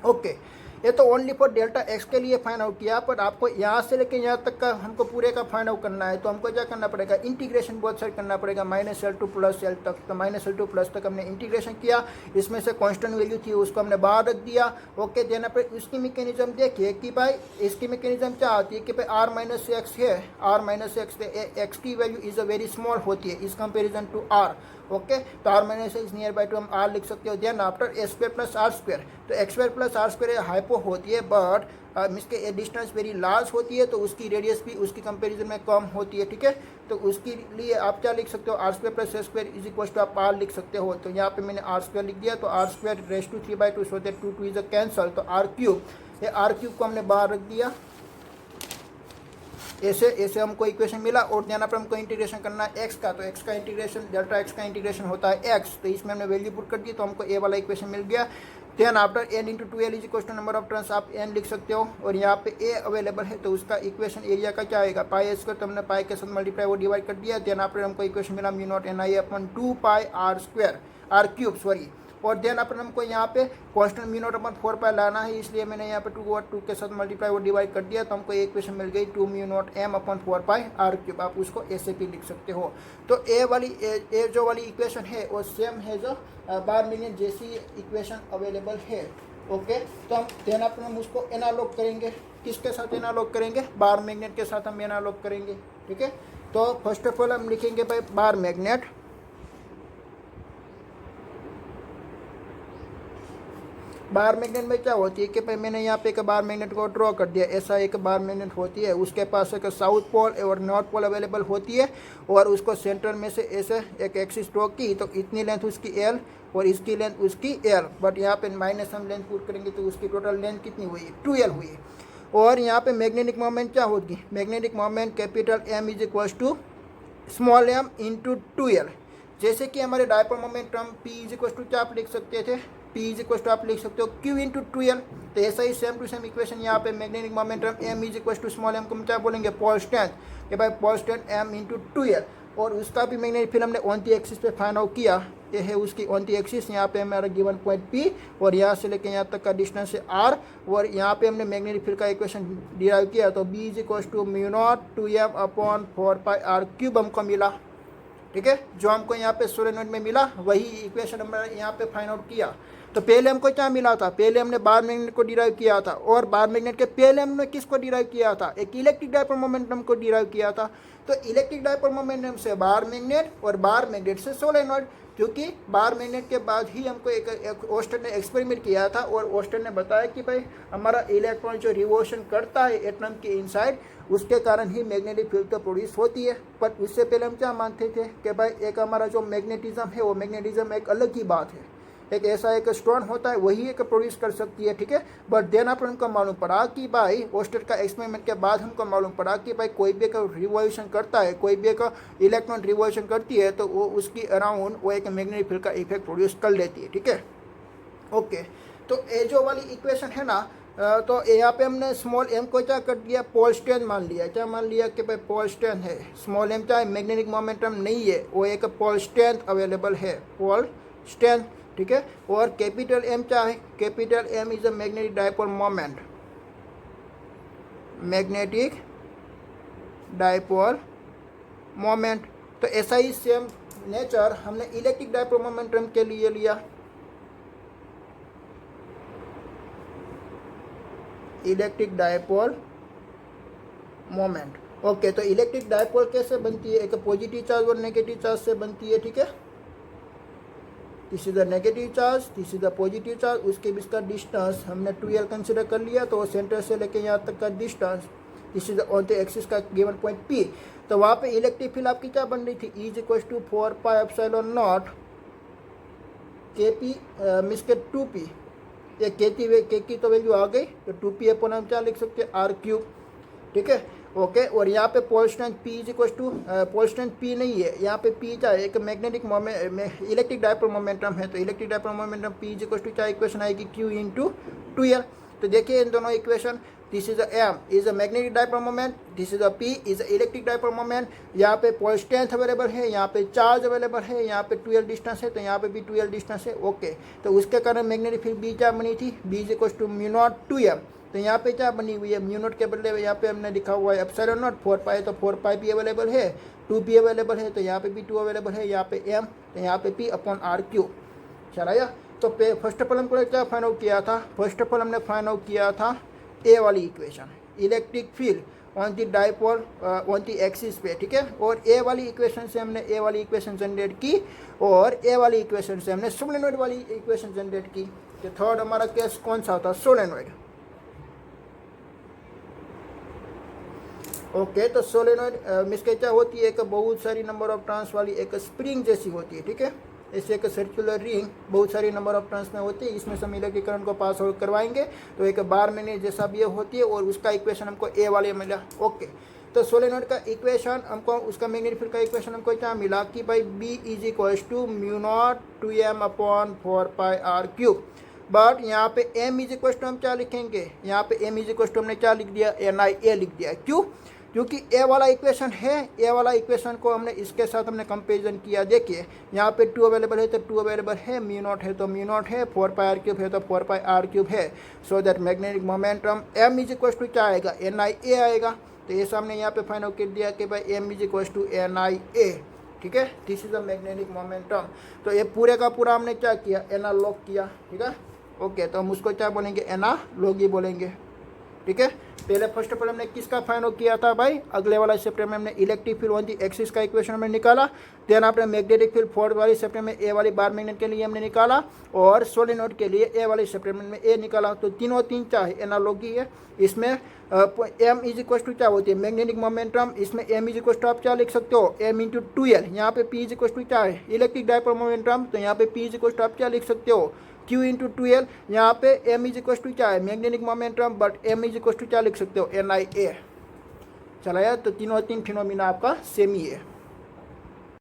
S1: ओके, ये तो ओनली फॉर डेल्टा एक्स के लिए फाइंड आउट किया, पर आपको यहाँ से लेके यहाँ तक का हमको पूरे का फाइंड आउट करना है। तो हमको क्या करना पड़ेगा, इंटीग्रेशन बहुत साइड करना पड़ेगा, minus L two plus L तक। तो माइनस एल टू प्लस तक हमने इंटीग्रेशन किया, इसमें से कांस्टेंट वैल्यू थी उसको हमने बाहर रख दिया। ओके, देना पर उसकी मैकेनिज्म देखिए कि भाई इसकी मैकेनिज्म क्या आती है कि भाई आर माइनस एक्स है, आर माइनस एक्स एक्स की value is a very small होती है is comparison to R. Okay, तो R minus X near by to हम आर लिख सकते हो। Then after A square plus R square, तो X square plus R square hypo होती है, बट इसके डिस्टेंस वेरी लार्ज होती है, तो उसकी रेडियस भी उसकी कंपैरिजन में कम होती है। ठीक है, तो उसके लिए आप क्या लिख सकते हो, R square plus A square is equal to आप आर लिख सकते हो। तो यहाँ पे मैंने आर स्क्वायर लिख दिया, तो R square raise to 3/2, so that 2 is a cancel. तो आर क्यूब ये आर क्यूब को हमने बाहर रख दिया, ऐसे ऐसे हमको इक्वेशन मिला। और यहाँ पर हमको इंटीग्रेशन करना है एक्स का, तो एक्स का इंटीग्रेशन, डेल्टा एक्स का इंटीग्रेशन होता है एक्स, तो इसमें हमने वैल्यू पुट कर दी, तो हमको ए वाला इक्वेशन मिल गया। Then after N into 2l is equal to number of turns, आप एन लिख सकते हो। और यहाँ पे ए अवेलेबल है, तो उसका इक्वेशन एरिया का क्या आएगा, पाई स्क्वायर, तो हमने पाई के साथ मल्टीप्लाई वो डिवाइड कर दिया। देन आफ्टर हमको इक्वेशन मिला mu not N I upon 2 pi R square, R cube sorry. और देन अपन हमको यहाँ पे constant mu naught upon 4 pi लाना है, इसलिए मैंने यहाँ पे 2 और 2 के साथ मल्टीप्लाई वो डिवाइड कर दिया, तो हमको एक इक्वेशन मिल गई 2 mu naught M upon 4 pi R cube. आप उसको ऐसे भी लिख सकते हो। तो ए जो वाली इक्वेशन है वो सेम है जो बार मैग्नेट जैसी इक्वेशन अवेलेबल है। ओके, तो हम देन अपन हम उसको एनालॉग करेंगे, किसके साथ एनालॉग करेंगे, बार मैग्नेट के साथ हम एनालॉग करेंगे। ठीक है, तो फर्स्ट ऑफ ऑल हम लिखेंगे भाई बार मैग्नेट। बार मैग्नेट में क्या होती है कि भाई मैंने यहाँ पे एक बार मैग्नेट को ड्रॉ कर दिया, ऐसा एक बार मैग्नेट होती है, उसके पास एक साउथ पोल और नॉर्थ पोल अवेलेबल होती है, और उसको सेंटर में से ऐसे एक एक्सिस ड्रॉ की, तो इतनी लेंथ उसकी एल और इसकी लेंथ उसकी एल, बट यहाँ पे माइनस हम लेंथ पुट करेंगे तो उसकी टोटल लेंथ कितनी हुई, 2l हुई। और यहाँ पे मैग्नेटिक मोमेंट क्या होगी, magnetic moment capital M is equal to small M into 2l। जैसे कि हमारे dipole moment term P is equal to क्या आप लिख सकते थे, पी इज इक्वल टू आप लिख सकते हो क्यू इंटू 2l। तो ऐसा ही सेम टू सेम इक्वेशन यहाँ पे magnetic moment term M is equal to small M को हम क्या बोलेंगे, पोल स्ट्रेंथ, कि भाई pole strength M into 2l। और उसका भी मैग्नेटिक फील्ड हमने ऑन दी एक्सिस पे फाइंड आउट किया, ये है उसकी ऑन दी एक्सिस, यहाँ पे हमारा गिवन पॉइंट पी और यहाँ से लेके यहाँ तक का डिस्टेंस है आर, और यहाँ पे हमने मैग्नेटिक फील्ड का इक्वेशन डिराइव किया, तो B is equal to mu naught 2m upon 4 pi R cube हमको मिला। ठीक है, जो हमको यहाँ पे सोलेनॉइड में मिला वही इक्वेशन हमने यहाँ पे फाइंड आउट किया। तो पहले हमको क्या मिला था, पहले हमने बार मैग्नेट को डिराइव किया था, और बार मैग्नेट के पहले हमने किसको डिराइव किया था, एक इलेक्ट्रिक डायपोल मोमेंटम को डिराइव किया था। तो इलेक्ट्रिक डायपोल मोमेंटम से बार मैग्नेट और बार मैग्नेट से सोलेनॉइड, क्योंकि बार मैग्नेट के बाद ही हमको एक ओस्टर ने एक्सपेरिमेंट किया था, और ओस्टर ने बताया कि भाई हमारा इलेक्ट्रॉन जो रिवोल्यूशन करता है एटम के इनसाइड, उसके कारण ही मैग्नेटिक फील्ड तो प्रोड्यूस होती है। पर उससे पहले हम क्या मानते थे कि भाई एक हमारा जो मैग्नेटिज्म है वो मैग्नेटिज्म एक अलग ही बात है, एक ऐसा एक स्टोन होता है वही एक प्रोड्यूस कर सकती है। ठीक है, बट देन पर हमको मालूम पड़ा कि भाई ओस्टर का एक्सपेरिमेंट के बाद हमको मालूम पड़ा कि भाई कोई भी एक रिवोल्यूशन करता है, कोई भी एक इलेक्ट्रॉन रिवोल्यूशन करती है, तो वो उसकी अराउंड वो एक मैग्नेटिक फील्ड का इफेक्ट प्रोड्यूस कर लेती है। ठीक है, ओके, तो ये जो वाली इक्वेशन है ना, तो यहाँ पे हमने स्मॉल एम को क्या कर दिया, पोल स्ट्रेंथ मान लिया। क्या मान लिया कि भाई पोल स्ट्रेंथ है, स्मॉल एम क्या है, मैग्नेटिक मोमेंटम नहीं है, वो एक पोल स्ट्रेंथ अवेलेबल है, पोल स्ट्रेंथ। ठीक है, और कैपिटल एम क्या है, capital M is a magnetic dipole moment, magnetic dipole moment. तो ऐसा ही सेम नेचर हमने इलेक्ट्रिक डायपोल मोमेंटम के लिए लिया, इलेक्ट्रिक डायपोल मोमेंट। ओके, तो इलेक्ट्रिक डायपोल कैसे बनती है, एक पॉजिटिव चार्ज और नेगेटिव चार्ज से बनती है। ठीक है, this is the negative charge, this is the positive charge, उसके बीच का डिस्टेंस हमने 2l कंसिडर कर लिया, तो सेंटर से लेके यहाँ तक का distance, this is on the axis का गिवन पॉइंट P। तो वहाँ पे इलेक्ट्रिक फील्ड आपकी क्या बन रही थी, E is equal to 4 pi epsilon naught KP मिस के 2P, ये के की तो वैल्यू आ गई, तो 2P अपन हम क्या लिख सकते हैं, आर क्यूब। ठीक है, ओके, और यहाँ पे pole strength P is equal to, pole strength P नहीं है, यहाँ पे P क्या है, एक magnetic moment, electric dipole momentum है, तो electric dipole momentum P is equal to क्या इक्वेशन आएगी, Q इंटू 2l। तो देखिए इन दोनों equation, this is m is a magnetic dipole moment, this is a P is electric dipole moment. यहाँ पे पोल स्ट्रेंथ अवेलेबल है, यहाँ पे चार्ज अवेलेबल है, यहाँ पे 2l डिस्टेंस है, तो यहाँ पे भी 2l डिस्टेंस है। ओके, तो उसके कारण मैग्नेटिक फील्ड B क्या बनी थी, B is equal to mu naught 2m। तो यहाँ पे क्या बनी हुई है, म्यू नॉट के बदले यहाँ पे हमने लिखा हुआ है एप्सिलॉन नॉट, 4 पाई, तो 4 पाई भी अवेलेबल है, 2P अवेलेबल है, तो यहाँ पे भी 2 अवेलेबल है, यहाँ पे m, तो यहाँ पे P अपॉन आर क्यूब। चल आया। तो फर्स्ट ऑफ ऑल हमको क्या फाइंड आउट किया था, फर्स्ट ऑफ ऑल हमने फाइंड आउट किया था ए वाली equation, electric field on the dipole on the axis पे। ठीक है, और ए वाली इक्वेशन से हमने ए वाली इक्वेशन जनरेट की, और ए वाली इक्वेशन से हमने सोलेनॉइड वाली इक्वेशन जनरेट की। तो थर्ड हमारा केस कौन सा था, सोलेनॉइड। ओके, तो सोलेनॉइड मिस क्या होती है, एक बहुत सारी नंबर ऑफ टर्न्स वाली एक स्प्रिंग जैसी होती है। ठीक है, ऐसे एक सर्कुलर रिंग बहुत सारी नंबर ऑफ टर्न्स में होती है, इसमें से हम इलेक्ट्रिक करंट को पास आउट करवाएंगे तो एक बार मैग्नेट जैसा भी ये होती है और उसका इक्वेशन हमको ए वाले मिला। ओके, तो सोलेनोइड का इक्वेशन हमको, उसका मैग्नेटिक फील्ड का इक्वेशन हमको क्या मिला कि भाई B is equals to mu naught 2m upon 4πr³। But यहाँ पे m इज इक्वल्स टू हम क्या लिखेंगे, यहाँ पे m इज इक्वल्स टू हमने क्या लिख दिया, NIA लिख दिया। क्यों? क्योंकि ए वाला इक्वेशन है, ए वाला इक्वेशन को हमने इसके साथ हमने कंपेरिजन किया। देखिए यहाँ पे 2 अवेलेबल है तो 2 अवेलेबल है, म्यू नॉट है तो म्यू नॉट है, 4πr³ है तो 4πr³ है। So that magnetic momentum m is equals to क्या आएगा, NIA आएगा। तो ये सामने यहाँ पे फाइंड आउट कर दिया कि भाई m is equals to NIA। ठीक है, this is the magnetic momentum. तो ये पूरे का पूरा हमने क्या किया, एनालॉग किया। ठीक है, ओके, तो हम उसको क्या बोलेंगे, एनालॉग ही बोलेंगे। ठीक है, पहले फर्स्ट ऑफ ऑल हमने किसका फाइंड आउट किया था भाई, अगले वाला चैप्टर में हमने electric field on the axis का इक्वेशन हमने निकाला। देन आपने मैग्नेटिक फील्ड फोर्थ वाली चैप्टर में ए वाली बार मैग्नेट के लिए हमने निकाला और सोलेनोइड के लिए ए वाले चैप्टर में ए निकाला। तो तीनों तीन चाहे एनालॉगी है। इसमें m इज इक्वल टू क्या होती है, मैग्नेटिक मोमेंटम। इसमें m इज इक्वल टू आप क्या लिख सकते हो, m इंटू 2l। यहाँ पे p इज इक्वल टू क्या है, इलेक्ट्रिक डाइपोल मोमेंटम। तो यहाँ पे p इज इक्वल टू आप क्या लिख सकते हो, q इंटू 2l। यहाँ पे m इज इक्वल टू क्या है, magnetic momentum, but m is equal to क्या लिख सकते हो, NIA। चला यार, तो तीनों तीन फिनोमिना आपका सेम ही है।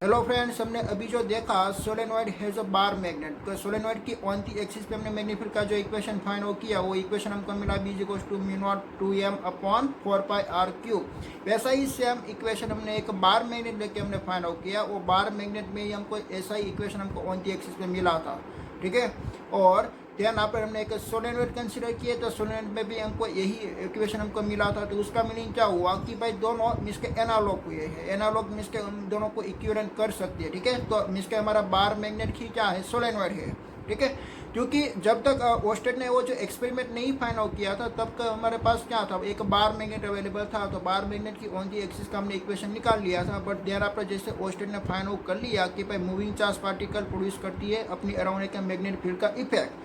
S1: हेलो फ्रेंड्स, हमने अभी जो देखा solenoid has a bar magnet. तो सोलेनोइड की ऑन दी एक्सिस पे हमने मैग्नेटिक फील्ड का जो इक्वेशन फाइंड आउट किया, वो इक्वेशन हमको मिला B equals to mu naught 2m upon 4πr³। वैसा ही सेम इक्वेशन हमने एक बार मैग्नेट लेके हमने फाइंड आउट किया। वो बार मैग्नेट में ही हमको ऐसा ही इक्वेशन हमको ऑन दी एक्सिस पे मिला था। ठीक है, और देन यहाँ पर हमने एक सोलेनोइड कंसिडर किए तो सोलेनोइड में भी हमको यही इक्वेशन हमको मिला था। तो उसका मीनिंग क्या हुआ कि भाई दोनों मिस के एनालॉग हुए हैं, एनालॉग मिस के हम दोनों को इक्विवेलेंट कर सकते हैं। ठीक है, तो मिस के हमारा बार मैग्नेट ही क्या है, सोलेनोइड है। ठीक है, क्योंकि जब तक ओस्टेड ने वो जो एक्सपेरिमेंट नहीं फाइंड आउट किया था तब तक हमारे पास क्या था, एक बार मैग्नेट अवेलेबल था। तो बार मैग्नेट की ऑन दी एक्सिस का हमने इक्वेशन निकाल लिया था। बट देयर आफ्टर जैसे ओस्टेड ने फाइंड आउट कर लिया कि भाई मूविंग चार्ज पार्टिकल प्रोड्यूस करती है अपनी अराउंड एक मैग्नेटिक फील्ड का इफेक्ट।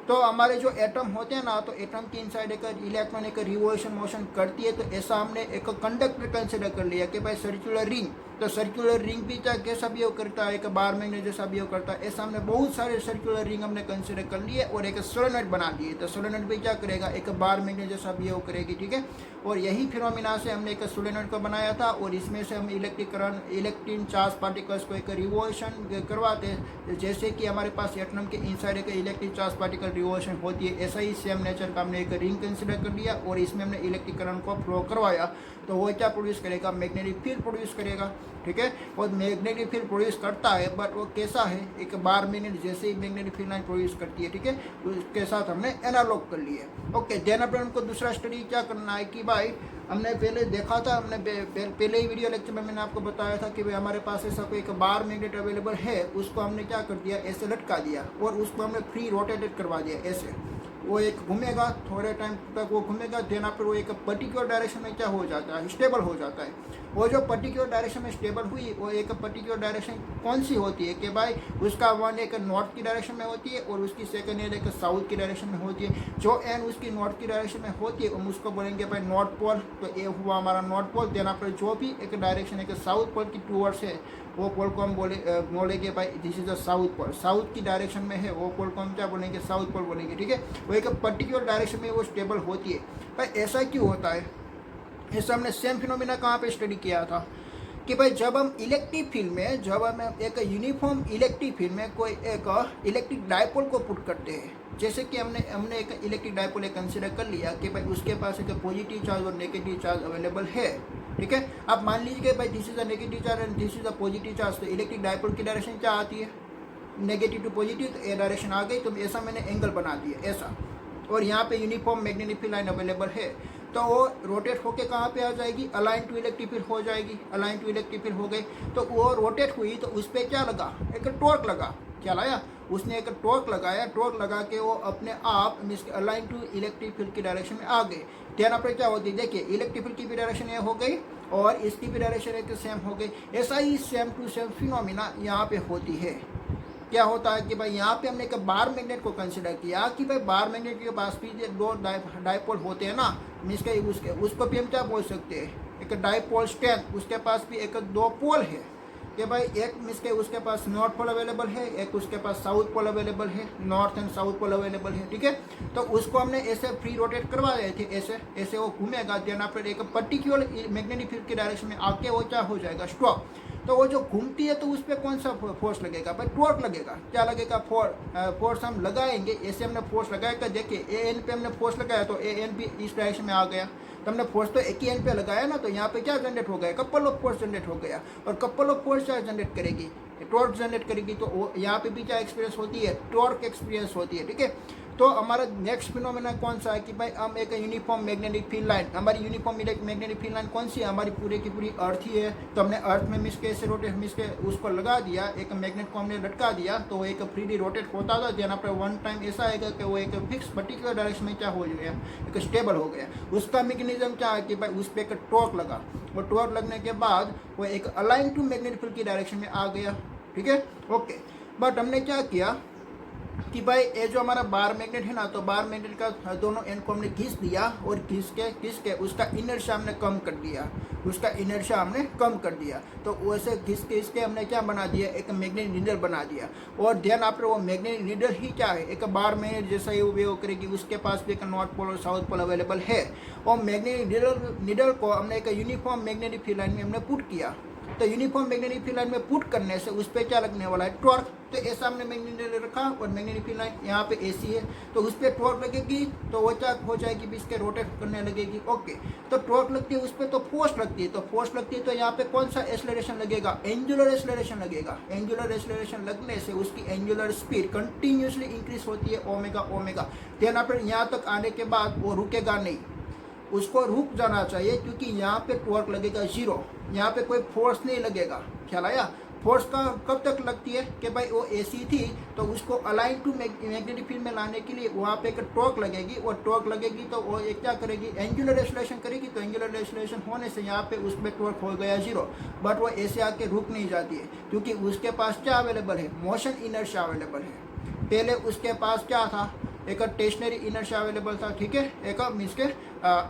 S1: तो हमारे जो एटम होते हैं ना, तो एटम की इनसाइड एक इलेक्ट्रॉन एक रिवोल्यूशन मोशन करती है। तो ऐसा हमने एक कंडक्टर कंसिडर कर लिया कि भाई सर्कुलर रिंग। तो सर्कुलर रिंग भी क्या कैसा बिहेव करता है, एक बार मैग्नेट जैसा बिहेव करता है। ऐसा हमने बहुत सारे सर्कुलर रिंग हमने कंसिडर कर लिए और एक सोलेनोइड बना दिए। तो सोलेनोइड भी क्या करेगा, एक बार मैग्नेट जैसा बिहेव करेगी। ठीक है, और यही फिनोमिना से हमने एक सोलेनोइड को बनाया था और इसमें से हम electric current, electric charge particles को एक रिवोल्यूशन करवाते हैं। जैसे कि हमारे पास एटम के इनसाइड एक इलेक्ट्रिक चार्ज पार्टिकल रिवोल्यूशन होती है, ऐसा ही सेम नेचर का हमने एक रिंग कंसिडर कर लिया और इसमें हमने इलेक्ट्रिक करंट को फ्लो करवाया। तो वो क्या प्रोड्यूस करेगा, मैग्नेटिक फील्ड प्रोड्यूस करेगा। ठीक है, और मैग्नेटिक फील्ड प्रोड्यूस करता है, बट वो कैसा है, एक बार मैग्नेट जैसे ही मैग्नेटिक फील्ड लाइन प्रोड्यूस करती है। ठीक है, तो उसके साथ हमने एनालॉग कर लिए। ओके, देन अपन हमको दूसरा स्टडी क्या करना है कि भाई हमने पहले देखा था, हमने पहले ही वीडियो लेक्चर में मैंने आपको बताया था कि भाई हमारे पास ऐसा कोई एक बार मैग्नेट अवेलेबल है, उसको हमने क्या कर दिया, ऐसे लटका दिया और उसको हमने फ्री रोटेटेड करवा दिया। ऐसे वो एक घूमेगा, थोड़े टाइम तक वो घूमेगा, देना फिर वो एक पर्टिकुलर डायरेक्शन में क्या हो जाता है, स्टेबल हो जाता है। वो जो पर्टिकुलर डायरेक्शन में स्टेबल हुई, वो एक पर्टिकुलर डायरेक्शन कौन सी होती है कि भाई उसका वन एक नॉर्थ की डायरेक्शन में होती है और उसकी सेकंड एयर एक साउथ की डायरेक्शन में होती है। जो एन उसकी नॉर्थ की डायरेक्शन में होती है हम उसको बोलेंगे भाई नॉर्थ पोल। तो ये हुआ हमारा नॉर्थ पोल। देना फिर जो भी एक डायरेक्शन एक साउथ पोल की टूवर्ड्स है, वो पोल को हम बोलेंगे भाई this is the south pole. South की डायरेक्शन में है वो पोल को हम क्या बोलेंगे, साउथ पोल बोलेंगे। ठीक है, वो एक पर्टिकुलर डायरेक्शन में वो स्टेबल होती है। भाई ऐसा क्यों होता है, ऐसा हमने सेम फिनोमिना कहाँ पे स्टडी किया था कि भाई जब हम इलेक्ट्रिक फील्ड में, जब हम एक यूनिफॉर्म इलेक्ट्रिक फील्ड में कोई एक इलेक्ट्रिक डायपोल को पुट करते हैं, जैसे कि हमने एक इलेक्ट्रिक डायपोल एक कंसिडर कर लिया कि भाई उसके पास एक पॉजिटिव चार्ज और नेगेटिव चार्ज अवेलेबल है। ठीक है, आप मान लीजिए भाई this is a negative charge and this is a positive charge. तो इलेक्ट्रिक डायपोल की डायरेक्शन क्या आती है, नेगेटिव टू पॉजिटिव। तो ये डायरेक्शन आ गई, तो ऐसा मैंने एंगल बना दिया ऐसा, और यहाँ पे uniform magnetic field line available है। तो वो रोटेट होके कहाँ पे आ जाएगी, अलाइन टू इलेक्ट्रिक फील्ड हो जाएगी। अलाइन टू इलेक्ट्रिक फील्ड हो गई, तो वो रोटेट हुई तो उस पर क्या लगा, एक टॉर्क लगा। क्या लाया, उसने एक टॉर्क लगाया, टॉर्क लगा के वो अपने आप अलाइन टू इलेक्ट्रिक फील्ड की डायरेक्शन में आ गए। ध्यान पर क्या होती है, देखिए इलेक्ट्रिक फील्ड की भी डायरेक्शन ये हो गई और इसकी भी डायरेक्शन एक सेम हो गई। ऐसा ही सेम टू सेम फिनोमिना यहाँ पे होती है। क्या होता है कि भाई यहाँ पे हमने एक बार मैग्नेट को कंसिडर किया कि भाई बार मैग्नेट के पास भी दो डायपोल होते हैं ना, मीन्स उसको भी हम क्या बोल सकते हैं, एक डायपोल स्ट्रेंथ, उसके पास भी एक दो पोल है। कि भाई एक मीन्स के उसके पास नॉर्थ पोल अवेलेबल है, एक उसके पास साउथ पोल अवेलेबल है, north and south pole available है, ठीक है। तो उसको हमने ऐसे फ्री रोटेट करवा रहे थे, ऐसे ऐसे वो घूमेगा, देन आफ्टर एक पर्टिकुलर मैग्नेटिक फील्ड के डायरेक्शन में आके वो क्या हो जाएगा, स्टॉप। तो वो जो घूमती है तो उस पर कौन सा फोर्स लगेगा भाई, टॉर्क लगेगा। क्या लगेगा, फोर्स हम लगाएंगे, ऐसे हमने फोर्स लगाया, देखिए ए एन पे हमने फोर्स लगाया तो ए एन भी इस डायरेक्शन में आ गया। तो हमने फोर्स तो एक ही एन पे लगाया ना, तो यहाँ पे क्या जनरेट हो गया, कपल ऑफ फोर्स जनरेट हो गया। और कपल ऑफ फोर्स क्या जनरेट करेगी, टॉर्क जनरेट करेगी। तो यहाँ पे भी क्या एक्सपीरियंस होती है, टॉर्क एक्सपीरियंस होती है, ठीक है। तो हमारा नेक्स्ट फिनोमेना कौन सा है कि भाई हम एक यूनिफॉर्म मैग्नेटिक फील्ड लाइन, हमारी यूनिफॉर्म मैग्नेटिक फील्ड लाइन कौन सी है, हमारी पूरी की पूरी अर्थ ही है। तो हमने अर्थ में मिस के ऐसे रोटेट मिस के उसको लगा दिया, एक मैग्नेट को हमने लटका दिया, तो एक फ्रीली रोटेट होता था। देन आपका वन टाइम ऐसा आएगा कि वो एक फिक्स पर्टिकुलर डायरेक्शन में क्या हो गया, एक स्टेबल हो गया। उसका मैकेनिज्म क्या है कि भाई उस पर एक टॉर्क लगा, वो टॉर्क लगने के बाद वो एक अलाइन टू मैग्नेटिक फील्ड की डायरेक्शन में आ गया, ठीक है, ओके। बट हमने क्या किया कि भाई ये जो हमारा बार मैग्नेट है ना, तो बार मैग्नेट का दोनों एंड को हमने घिस दिया, और घिस के उसका इनर्शिया हमने कम कर दिया, उसका इनर्शिया हमने कम कर दिया। तो वैसे घिस के हमने क्या बना दिया, एक मैग्नेटिक नीडल बना दिया। और देन आफ्टर वो मैग्नेटिक नीडल ही क्या है, एक बार मैग्नेट जैसा ही वो करेगी, उसके पास भी एक नॉर्थ पोल और साउथ पोल अवेलेबल है। और मैग्नेटिक नीडल को हमने एक यूनिफॉर्म मैग्नेटिक फील्ड लाइन में हमने पुट किया। तो यूनिफॉर्म मैग्नेटिक फील्ड लाइन में पुट करने से उस पर क्या लगने वाला है, टॉर्क। तो ऐसा हमने मैग्नेटिक रखा, और मैग्नेटिक फील्ड लाइन यहाँ पे एसी है, तो उस पर टॉर्क लगेगी, तो वो क्या हो जाएगी, भी इसके रोटेट करने लगेगी, ओके। तो टॉर्क लगती है, उस पर तो फोर्स लगती है, तो फोर्स लगती है, तो यहाँ पे कौन सा एक्सेलरेशन लगेगा, एंगुलर एक्सेलरेशन लगेगा। एंगुलर एक्सेलरेशन लगने से उसकी एंगुलर स्पीड कंटिन्यूसली इंक्रीज होती है, ओमेगा ओमेगा। देन आफ्टर यहाँ तक आने के बाद वो रुकेगा नहीं, उसको रुक जाना चाहिए, क्योंकि यहाँ पे टॉर्क लगेगा जीरो, यहाँ पे कोई फोर्स नहीं लगेगा। ख्याल आया। फोर्स का कब तक लगती है कि भाई वो एसी थी, तो उसको अलाइन टू मैग्नेटिक फील्ड में लाने के लिए वहाँ पे एक टॉर्क लगेगी, और टॉर्क लगेगी तो वो एक क्या करेगी, एंगुलर एक्सेलरेशन करेगी। तो एंगुलर एक्सेलरेशन होने से यहाँ पे उसमें टॉर्क हो गया जीरो। बट वो ऐसे आके रुक नहीं जाती है, क्योंकि उसके पास क्या अवेलेबल है, मोशन इनर्शिया अवेलेबल है। पहले उसके पास क्या था, एक स्टेशनरी इनर्शिया अवेलेबल था, ठीक है, एक मीन्स के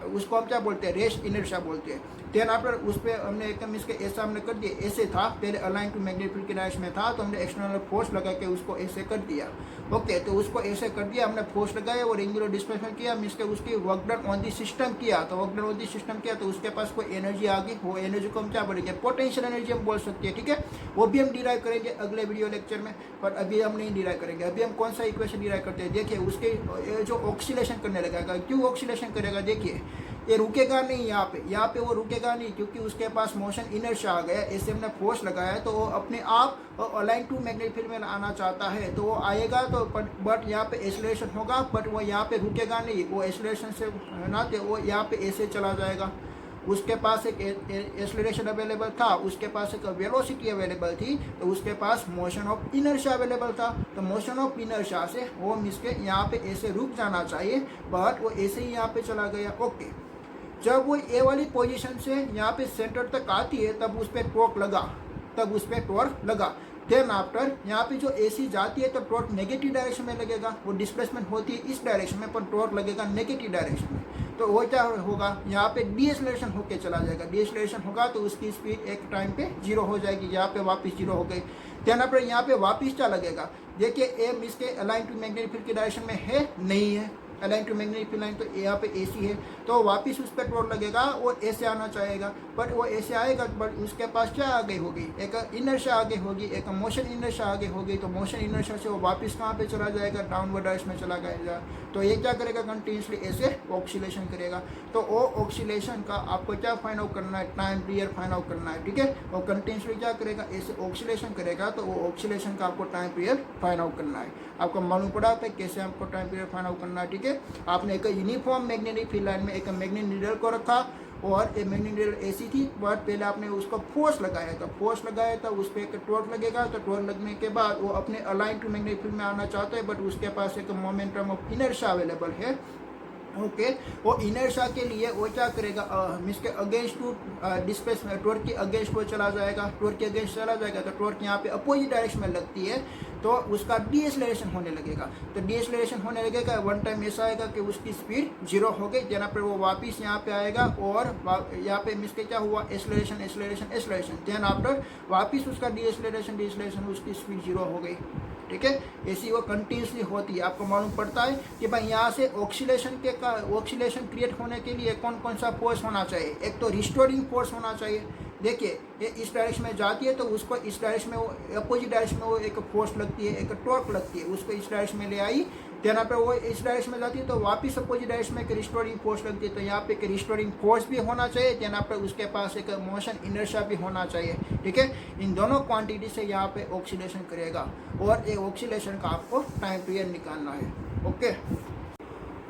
S1: उसको हम क्या बोलते हैं, रेस्ट इनर्शिया बोलते हैं। देन आफ्टर उस पर हमने एक मीन्स के ऐसा हमने कर दिया, ऐसे था पहले अलाइन टू मैग्नेटिक फील्ड के डायरेक्शन में था, तो हमने एक्सटर्नल फोर्स लगा के उसको ऐसे कर दिया, ओके। तो उसको ऐसे कर दिया, हमने फोर्स लगाया और एंगुलर डिस्प्लेसमेंट किया, मीन्स के उसकी work done on the system किया। तो work done on the system किया, तो उसके पास कोई एनर्जी आ गई, वो एनर्जी को हम क्या बोलेंगे, पोटेंशियल एनर्जी हम बोल सकते हैं, ठीक है। वो भी हम डिराइव करेंगे अगले वीडियो लेक्चर में, पर अभी हम नहीं डिराइव करेंगे। अभी हम कौन सा इक्वेशन डिराइव करते हैं, देखिए उसके जो ऑक्सीलेशन करने लगेगा, क्यों ऑक्सीलेशन करेगा, देखिए ये रुकेगा नहीं, यहाँ पे वो रुकेगा नहीं, क्योंकि उसके पास मोशन इनर्शिया आ गया, ऐसे हमने फोर्स लगाया, तो वो अपने आप अलाइन टू मैग्नेटिक फील्ड में आना चाहता है, तो वो आएगा। तो बट यहाँ पे एक्सेलरेशन होगा, बट वो यहाँ पे रुकेगा नहीं, वो एक्सेलरेशन से ना तो वो यहाँ पे ऐसे चला जाएगा। उसके पास एक एक्सेलरेशन अवेलेबल था, उसके पास एक वेलोसिटी अवेलेबल थी, तो उसके पास मोशन ऑफ इनर्शिया अवेलेबल था। तो मोशन ऑफ इनर्शिया से वो मिस के यहाँ पे ऐसे रुक जाना चाहिए, बट वो ऐसे ही यहाँ पे चला गया, ओके। जब वो ए वाली पोजीशन से यहाँ पे सेंटर तक आती है, तब उस पर टॉर्क लगा, देन आफ्टर यहाँ पे जो एसी जाती है, तो टॉर्क नेगेटिव डायरेक्शन में लगेगा, वो डिस्प्लेसमेंट होती है इस डायरेक्शन में, पर टॉर्क लगेगा नेगेटिव डायरेक्शन में। तो वो क्या होगा, यहाँ पे डीएक्सेलरेशन होके चला जाएगा, डीएक्सेलरेशन होगा तो उसकी स्पीड एक टाइम पे जीरो हो जाएगी, यहाँ पे वापस जीरो हो गई। देन आफ्टर यहाँ पे वापस क्या लगेगा, देखिए ए मिस के अलाइन टू मैग्नेटिक फील्ड के डायरेक्शन में है, नहीं है, align to magnetic field line, तो यहाँ पे एसी है, तो वापस उस पर टॉर्क लगेगा, वो ऐसे आना चाहेगा, बट वो ऐसे आएगा, बट उसके पास क्या आगे होगी, एक इनर्शिया आगे होगी, एक मोशन इनर्शिया आगे होगी। तो मोशन इनर्शिया से वो वापस कहाँ पे चला जाएगा, डाउनवर्ड डायरेक्शन में चला जाएगा। तो ये क्या करेगा, कंटिन्यूसली ऐसे ऑक्सीलेशन करेगा। तो वो ऑक्सीलेशन का आपको क्या फाइंड आउट करना है, टाइम पीरियड फाइंड आउट करना है, ठीक है। और कंटिन्यूसली क्या करेगा, ऐसे ऑक्सीलेशन करेगा, तो वो ऑक्सीलेशन का आपको टाइम पीरियड फाइंड आउट करना है। आपको मालूम पड़ा था कैसे आपको टाइम पीरियड फाइंड आउट करना है, ठीक है। आपने एक यूनिफॉर्म मैग्नेटिक फील्ड लाइन में एक मैग्नेटिक नीडल को रखा, और एक मैग्नेटिक नीडल एसी थी, बट पहले आपने उसको फोर्स लगाया, तो फोर्स लगाया तो उस पर एक टॉर्क लगेगा। तो टॉर्क लगने के बाद वो अपने अलाइन टू मैग्नेटिक फील्ड में आना चाहता है, बट उसके पास एक मोमेंटम ऑफ इनर्शिया अवेलेबल है, ओके। वो इनर्शिया के लिए वो क्या करेगा, मीन्स के अगेंस्ट टू डिस्प्लेसमेंट, टॉर्क के अगेंस्ट वो चला जाएगा, टॉर्क के अगेंस्ट चला जाएगा तो टॉर्क यहाँ पे अपोजिट डायरेक्शन में लगती है तो उसका डीएक्सेलरेशन होने लगेगा। तो डीएक्सेलरेशन होने लगेगा, वन टाइम ऐसा आएगा कि उसकी स्पीड 0 हो गई, जहाँ पर वो वापस यहाँ पे आएगा और यहाँ पे मीन्स के क्या हुआ, acceleration acceleration acceleration, then after वापस उसका डीएक्सेलरेशन डीएक्सेलरेशन, उसकी स्पीड 0 हो गई। ठीक है, ऐसी वो कंटिन्यूसली होती है। आपको मालूम पड़ता है कि भाई यहाँ से ऑक्सीलेशन क्रिएट होने के लिए कौन कौन सा फोर्स होना चाहिए। एक तो रिस्टोरिंग फोर्स होना चाहिए। देखिए ये इस डायरेक्शन में जाती है तो उसको इस डायरेक्शन में, वो अपोजिट डायरेक्शन में वो एक फोर्स लगती है, एक टॉर्क लगती है, उसको इस डायरेक्शन में ले आई, यहाँ पे वो इस डायरेक्शन में जाती है तो वापस अपोजिट डायरेक्शन में एक रिस्टोरिंग फोर्स लगती है। तो यहाँ पे एक रिस्टोरिंग फोर्स भी होना चाहिए, यहाँ पे उसके पास एक मोशन इनर्शिया भी होना चाहिए। ठीक है, इन दोनों क्वांटिटी से यहाँ पे ऑक्सीलेशन करेगा और ये ऑक्सीलेशन का आपको टाइम पीरियड निकालना है। Okay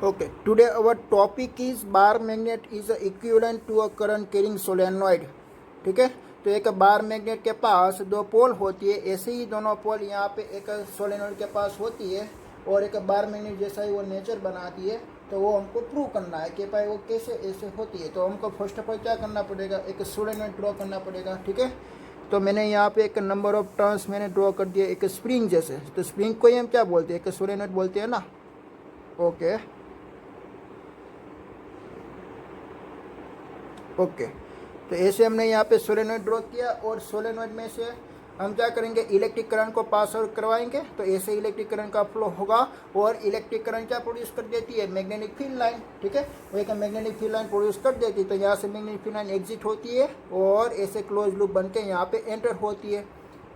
S1: okay, today our topic is bar magnet is equivalent to a current carrying solenoid. ठीक है, तो एक बार मैग्नेट के पास दो पोल होती है, ऐसे ही दोनों पोल यहाँ पे एक सोलेनॉइड के पास होती है और एक बार मैग्नेट जैसा ही वो नेचर बनाती है। तो वो हमको प्रूव करना है कि भाई वो कैसे ऐसे होती है। तो हमको फर्स्ट ऑफ ऑल क्या करना पड़ेगा, एक सोलेनॉइड ड्रॉ करना पड़ेगा। ठीक है, तो मैंने यहाँ पे एक नंबर ऑफ टर्न्स मैंने ड्रॉ कर दिया एक स्प्रिंग जैसे। तो स्प्रिंग को ही हम क्या बोलते हैं, एक सोलेनॉइड बोलते हैं ना। ओके ओके, तो ऐसे हमने यहाँ पे सोलेनॉइड ड्रॉ किया और सोलेनॉइड में से हम क्या करेंगे, इलेक्ट्रिक करंट को पास आउट करवाएंगे। तो ऐसे इलेक्ट्रिक करंट का फ्लो होगा और इलेक्ट्रिक करंट क्या प्रोड्यूस कर देती है, मैग्नेटिक फील्ड लाइन। ठीक है, वो एक मैग्नेटिक फील्ड लाइन प्रोड्यूस कर देती है। तो यहाँ से मैग्नेटिक फील्ड लाइन एग्जिट होती है और ऐसे क्लोज लूप बन के यहाँ पे एंटर होती है।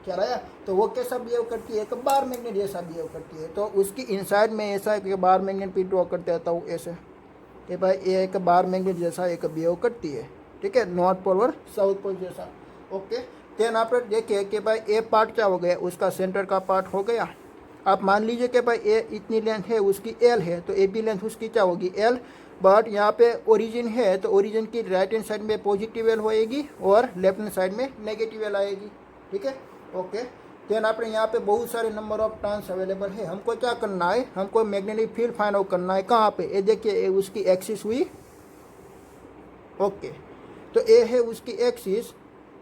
S1: क्या आया, तो वो कैसा बिहेव करती है, एक बार मैग्नेट जैसा बिहेव करती है। तो उसकी इनसाइड में ऐसा एक बार मैग्नेट भी ड्रॉ करते रहता हूँ ऐसे कि भाई ये एक बार मैग्नेट जैसा एक बिहेव करती है। ठीक है, नॉर्थ पोल और साउथ पोल जैसा। ओके, देन आप देखिए कि भाई ए पार्ट क्या हो गया, उसका सेंटर का पार्ट हो गया। आप मान लीजिए कि भाई ए इतनी लेंथ है उसकी एल है, तो ए बी लेंथ उसकी क्या होगी एल, बट यहाँ पे ओरिजिन है तो ओरिजिन की राइट हैंड साइड में पॉजिटिव एल होएगी और लेफ्ट हैंड साइड में नेगेटिव एल आएगी। ठीक है, ओके। देन आप यहाँ पे बहुत सारे नंबर ऑफ टर्न्स अवेलेबल है। हमको क्या करना है, हमको मैग्नेटिक फील्ड फाइंड आउट करना है। कहाँ पे, ये देखिए उसकी एक्सिस हुई। ओके, तो ए है उसकी एक्सिस,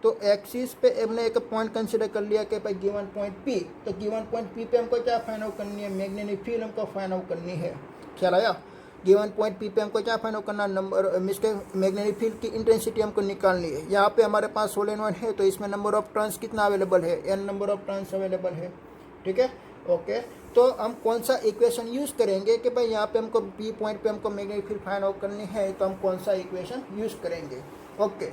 S1: तो एक्सिस पे हमने एक पॉइंट कंसिडर कर लिया कि भाई गिवन पॉइंट पी। तो गिवन पॉइंट पी पे हमको क्या फाइंड आउट करनी है, मैग्नेटिक फील्ड हमको फाइंड आउट करनी है। ख्याल आया, गिवन पॉइंट पी पे हमको क्या फाइंड आउट करना, नंबर मिसके मैग्नेटिक फील्ड की इंटेंसिटी हमको निकालनी है। यहाँ पे हमारे पास सोलेनॉइड है तो इसमें नंबर ऑफ टर्न्स कितना अवेलेबल है, N number of turns available है। ठीक है, ओके। तो हम कौन सा इक्वेशन यूज़ करेंगे कि भाई यहाँ पे हमको पी पॉइंट पे हमको मैग्नेटिक फील्ड फाइंड आउट करनी है, तो हम कौन सा इक्वेशन यूज़ करेंगे। ओके,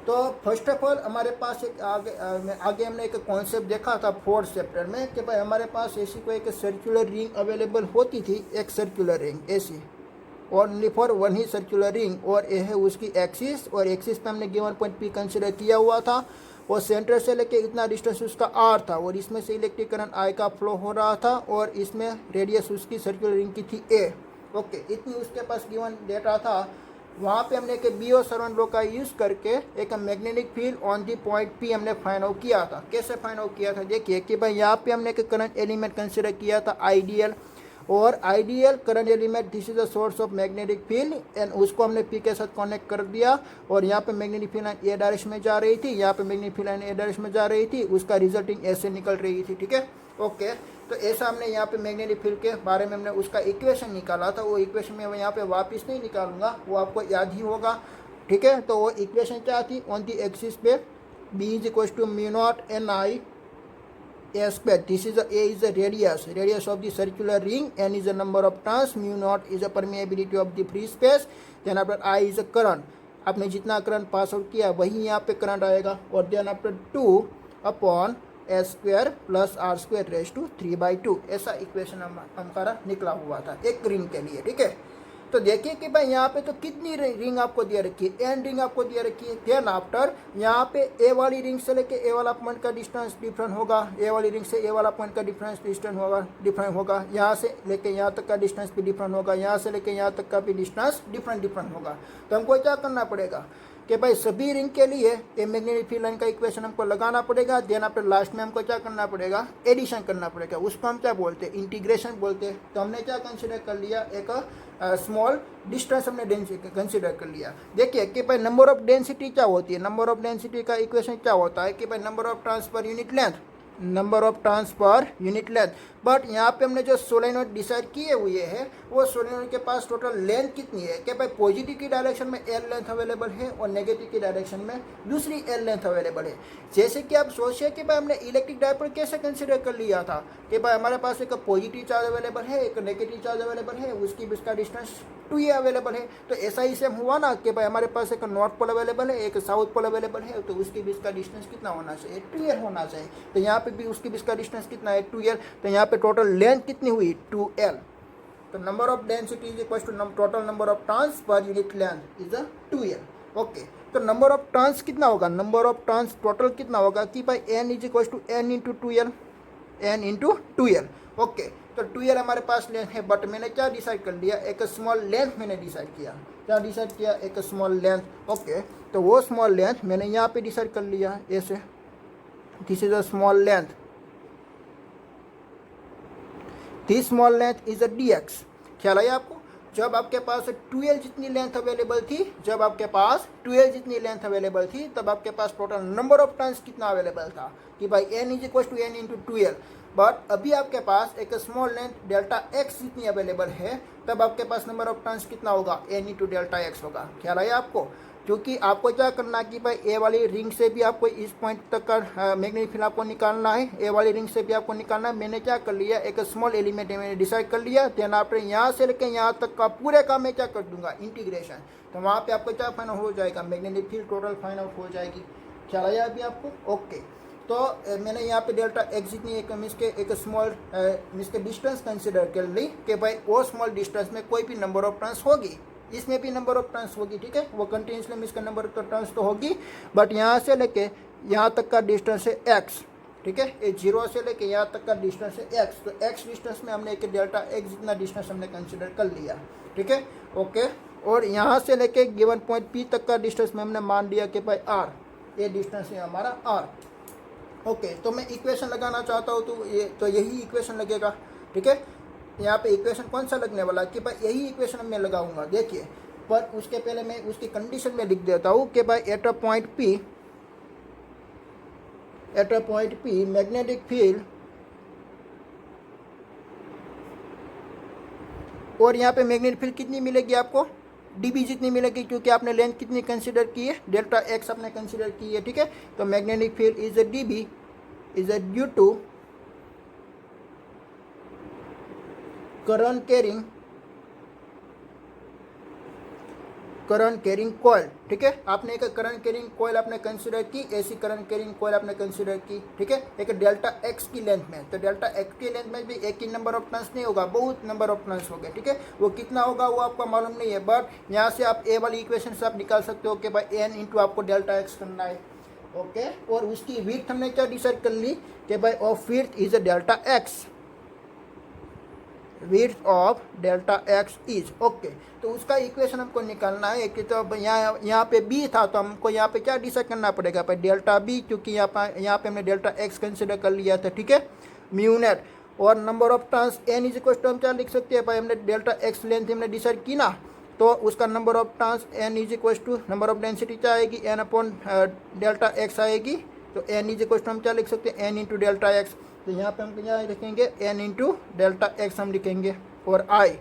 S1: तो फर्स्ट ऑफ ऑल हमारे पास एक आगे हमने एक कॉन्सेप्ट देखा था 4th चैप्टर में कि भाई हमारे पास ऐसी कोई एक सर्कुलर रिंग अवेलेबल होती थी, एक सर्कुलर रिंग ऐसी, only for one he circular ring, और ये है उसकी एक्सिस, और एक्सिस पे हमने गिवन पॉइंट पी कंसिडर किया हुआ था और सेंटर से लेके इतना डिस्टेंस उसका आर था और इसमें से इलेक्ट्रिक करंट आई का फ्लो हो रहा था और इसमें रेडियस उसकी सर्कुलर रिंग की थी ए। ओके, इतनी उसके पास गिवन डेटा था। वहाँ पे हमने एक बीओ सरवन लॉ का यूज़ करके एक magnetic field on the point P हमने फाइंड आउट किया था। कैसे फाइंड आउट किया था, देखिए कि भाई यहाँ पे हमने एक करंट एलिमेंट कंसिडर किया था आइडियल, और ideal current element this is the source of magnetic field, and उसको हमने पी के साथ कनेक्ट कर दिया और यहाँ पे मैग्नेटिक फील्ड लाइन ए डायरेक्शन में जा रही थी, यहाँ पे मैग्नेटिक फील्ड लाइन ए डायरेक्शन में जा रही थी, उसका रिजल्टिंग ऐसे निकल रही थी। ठीक है, ओके। तो ऐसा हमने यहाँ पे मैग्नेटिक फील्ड के बारे में हमने उसका इक्वेशन निकाला था। वो इक्वेशन में मैं यहाँ पे वापस नहीं निकालूंगा, वो आपको याद ही होगा। ठीक है, तो वो इक्वेशन क्या थी, ऑन दी एक्सिस पे B is equal to mu not N I a square. This is a is the radius of the circular ring, n is the number of turns, mu naught is the permeability of the free space, then after I is a current. आपने जितना current pass out किया वही यहाँ पे current आएगा, और then after 2 upon A square plus R square raise to 3/2, ऐसा equation हमारा निकला हुआ था एक रिंग के लिए। ठीक है, तो देखिए कि भाई यहाँ पे तो कितनी रिंग आपको दिया रखी है, एन रिंग आपको दिया रखी है। देन आफ्टर यहाँ पे ए वाली रिंग से लेके ए वाला पॉइंट का डिस्टेंस डिफरेंट होगा, ए वाली रिंग से ए वाला पॉइंट का डिफरेंट होगा, यहाँ से लेके यहाँ तक का डिस्टेंस भी डिफरेंट होगा, यहाँ से लेके यहाँ तक का भी डिस्टेंस डिफरेंट होगा। तो हमको क्या करना पड़ेगा कि भाई सभी रिंग के लिए ए मैग्नेटिक फील्ड लाइन का इक्वेशन हमको लगाना पड़ेगा। देन आफ्टर लास्ट में हमको क्या करना पड़ेगा, एडिशन करना पड़ेगा। उसको हम क्या बोलते हैं, इंटीग्रेशन बोलते हैं। तो हमने क्या कंसिडर कर लिया, एक स्मॉल डिस्टेंस हमने डेंसिटी कंसिडर कर लिया। देखिए कि भाई नंबर ऑफ डेंसिटी क्या होती है, नंबर ऑफ डेंसिटी का इक्वेशन क्या होता है कि भाई number of turns per unit length, number of turns per unit length. But यहाँ पे हमने जो सोलेनोइड डिसाइड किए हुए हैं वो सोलेनोइड के पास टोटल लेंथ कितनी है कि भाई पॉजिटिव की डायरेक्शन में एल लेंथ अवेलेबल है और नेगेटिव की डायरेक्शन में दूसरी एल लेंथ अवेलेबल है। जैसे कि आप सोचिए कि भाई हमने इलेक्ट्रिक डायपोल कैसे कंसिडर कर लिया था कि भाई हमारे पास एक पॉजिटिव चार्ज अवेलेबल है, एक नेगेटिव चार्ज अवेलेबल है, उसकी भी इसका डिस्टेंस 2a अवेलेबल है। तो ऐसा ही सेम हुआ ना कि भाई हमारे पास एक नॉर्थ पोल अवेलेबल है, एक साउथ पोल अवेलेबल है, तो उसकी भी इसका डिस्टेंस कितना होना चाहिए, 2l होना चाहिए। तो यहाँ पे भी उसकी भी इसका डिस्टेंस कितना है, 2l। तो यहाँ पे टोटल लेंथ कितनी हुई, 2l। तो number of density is equal to total number of turns per unit length is 2l। Okay, तो नंबर ऑफ टर्न्स कितना होगा, नंबर ऑफ टर्न्स टोटल कितना होगा कि भाई n is equal to n into 2l, n into 2l। Okay, तो 2l हमारे पास length है, बट मैंने क्या डिसाइड कर लिया, एक स्मॉल लेंथ मैंने डिसाइड किया। क्या डिसाइड किया, एक स्मॉल लेंथ। ओके, तो वो स्मॉल लेंथ मैंने यहाँ पे डिसाइड कर लिया ऐसे, this is a small length, this small length is a dx। ख्याल आया आपको, जब आपके पास 2l जितनी लेंथ अवेलेबल थी, जब आपके पास 2l जितनी लेंथ अवेलेबल थी, तब आपके पास टोटल नंबर ऑफ टर्न्स कितना अवेलेबल था कि भाई n is equal to n into 2l। But अभी आपके पास एक स्मॉल लेंथ डेल्टा x जितनी अवेलेबल है, तब आपके पास नंबर ऑफ टर्न्स कितना होगा, n इंटू डेल्टा x होगा। ख्याल आया आपको, क्योंकि आपको क्या करना कि भाई ए वाली रिंग से भी आपको इस पॉइंट तक का मैग्नेटिक फील्ड आपको निकालना है, ए वाली रिंग से भी आपको निकालना है। मैंने क्या कर लिया, एक स्मॉल एलिमेंट मैंने डिसाइड कर लिया, देन आपने यहाँ से लेकर यहाँ तक का पूरे का मैं क्या कर दूंगा, इंटीग्रेशन। तो वहाँ पे आपको क्या फाइंड आउट हो जाएगा, magnetic field total find out हो जाएगी। ख्याल आया अभी आपको। ओके, तो मैंने यहाँ पे डेल्टा एक्स जितनी एक स्मॉल इसके डिस्टेंस कंसिडर कर ली कि भाई वो स्मॉल डिस्टेंस में कोई भी नंबर ऑफ टर्न्स होगी, इसमें भी नंबर ऑफ टर्न्स होगी, ठीक है, वो कंटिन्यूसली में इसका नंबर ऑफ टर्न्स तो होगी, बट यहाँ से लेके यहाँ तक का डिस्टेंस है x, ठीक है, ये 0 से लेके यहाँ तक का डिस्टेंस है x। तो x डिस्टेंस में हमने एक डेल्टा x जितना डिस्टेंस हमने कंसिडर कर लिया, ठीक है। ओके, और यहाँ से लेके गिवन पॉइंट P तक का डिस्टेंस में हमने मान लिया कि भाई r, ये डिस्टेंस है हमारा r। ओके, तो मैं इक्वेशन लगाना चाहता हूँ तो यही इक्वेशन लगेगा, ठीक है। यहाँ पे इक्वेशन कौन सा लगने वाला कि भाई यही इक्वेशन मैं लगाऊंगा। देखिए, पर उसके पहले मैं उसकी कंडीशन में लिख देता हूँ कि भाई at a point P magnetic field, और यहाँ पे मैग्नेटिक फील्ड कितनी मिलेगी आपको, dB जितनी मिलेगी, क्योंकि आपने लेंथ कितनी कंसिडर की है, डेल्टा x आपने कंसिडर की है, ठीक है। तो magnetic field is a dB is a due to current carrying coil, ठीक है। आपने एक करंट कैरिंग कॉइल आपने कंसिडर की, ऐसी करंट कैरिंग कॉइल आपने कंसिडर की, ठीक है, एक डेल्टा एक्स की लेंथ में। तो डेल्टा एक्स की लेंथ में भी एक ही नंबर ऑफ टर्न्स नहीं होगा, बहुत नंबर ऑफ टर्न्स हो गए, ठीक है। वो कितना होगा वो आपको मालूम नहीं है, बट यहाँ से आप ए वाली इक्वेशन से आप निकाल सकते हो कि भाई एन इंटू आपको डेल्टा एक्स करना है। ओके, और उसकी विड्थ हमने क्या डिसाइड कर ली कि भाई of width is a delta x, width of delta x is. Okay, तो उसका इक्वेशन हमको निकालना है कि तो यहाँ पे बी था, तो हमको यहाँ पे क्या डिसाइड करना पड़ेगा भाई डेल्टा बी, क्योंकि यहाँ पे हमने डेल्टा एक्स कंसिडर कर लिया था, ठीक है, म्यू नेट। और number of turns N is equal to हम क्या लिख सकते हैं भाई, हमने डेल्टा एक्स लेंथ हमने डिसाइड की ना, तो उसका number of turns N is equal to number of density क्या आएगी, एन अपॉन डेल्टा एक्स आएगी। तो एन इज इक्वल टू हम क्या लिख सकते हैं, एन इंटू डेल्टा एक्स। तो यहाँ पे हम क्या लिखेंगे, एन इंटू डेल्टा एक्स हम लिखेंगे, और आई,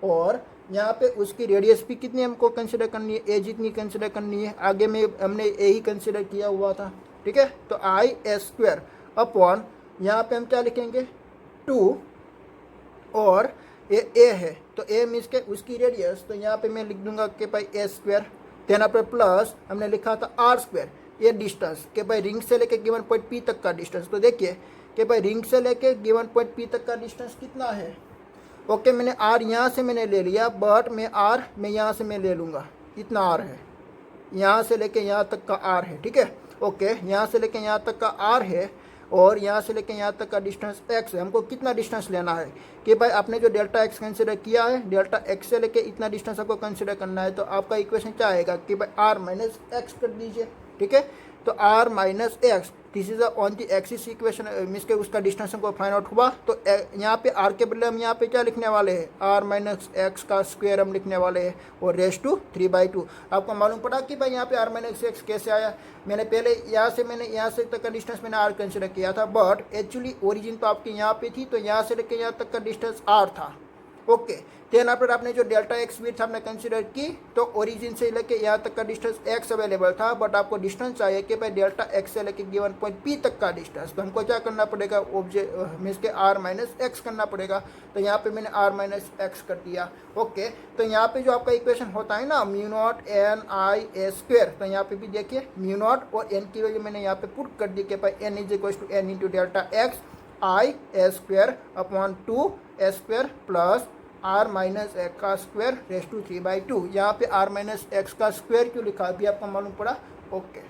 S1: और यहाँ पे उसकी रेडियस भी कितनी हमको कंसिडर करनी है, ए जितनी कंसिडर करनी है, आगे में हमने ए ही कंसिडर किया हुआ था, ठीक है। तो आई एस स्क्वायर अपॉन यहाँ पे हम क्या लिखेंगे 2, और ए है तो ए मीन्स के उसकी रेडियस, तो यहाँ पे मैं लिख दूंगा कि भाई ए स्क्वायर, देना पे प्लस हमने लिखा था आर स्क्वायर, ये डिस्टेंस कि भाई रिंग से लेके गिवन पॉइंट पी तक का डिस्टेंस। तो देखिए कि भाई रिंग से लेके गिवन पॉइंट पी तक का डिस्टेंस कितना है। ओके, मैंने आर यहाँ से मैंने ले लिया, बट मैं आर मैं यहाँ से मैं ले लूँगा, इतना आर है, यहाँ से लेके यहाँ तक का आर है, ठीक है। ओके, यहाँ से लेके यहाँ तक का आर है, और यहाँ से लेके यहाँ तक का डिस्टेंस एक्स है। हमको कितना डिस्टेंस लेना है कि भाई आपने जो डेल्टा एक्स कंसिडर किया है, डेल्टा एक्स से लेके इतना डिस्टेंस आपको कंसिडर करना है। तो आपका इक्वेशन क्या आएगा कि भाई आर माइनस एक्स कर दीजिए, ठीक है। तो R minus X, this is on the axis equation, means के उसका डिस्टेंस को फाइंड आउट हुआ। तो यहाँ पे आर के बदले हम यहाँ पे क्या लिखने वाले हैं, आर माइनस एक्स का स्क्वायर हम लिखने वाले हैं और रेस टू 3/2। आपको मालूम पड़ा कि भाई यहाँ पे आर माइनस एक्स कैसे आया। मैंने पहले यहाँ से तक का डिस्टेंस मैंने आर कंसिडर किया था, बट एक्चुअली ओरिजिन तो आपके यहाँ पे थी, तो यहाँ से लेके यहाँ तक का डिस्टेंस आर था। ओके, देन आफ्टर आपने जो डेल्टा एक्स विड्थ आपने कंसिडर की, तो ओरिजिन से लेके यहाँ तक का डिस्टेंस एक्स अवेलेबल था, बट आपको डिस्टेंस चाहिए कि भाई डेल्टा एक्स से लेके गिवन पॉइंट पी तक का डिस्टेंस। तो हमको क्या करना पड़ेगा, ऑब्जेक्ट मीन्स के आर माइनस एक्स करना पड़ेगा। तो यहाँ पे मैंने आर माइनस एक्स कर दिया। ओके, तो यहाँ पे जो आपका इक्वेशन होता है ना mu not N I A square, तो यहाँ पे भी देखिए म्यू नॉट और एन की वैल्यू मैंने यहाँ पे पुट कर दी कि भाई N is equal to N into delta X I A square upon 2 A square plus R minus X का स्क्वायर रेस टू 3/2। यहाँ पे आर माइनस एक्स का स्क्वायर क्यों लिखा, अभी आपको मालूम पड़ा। ओके।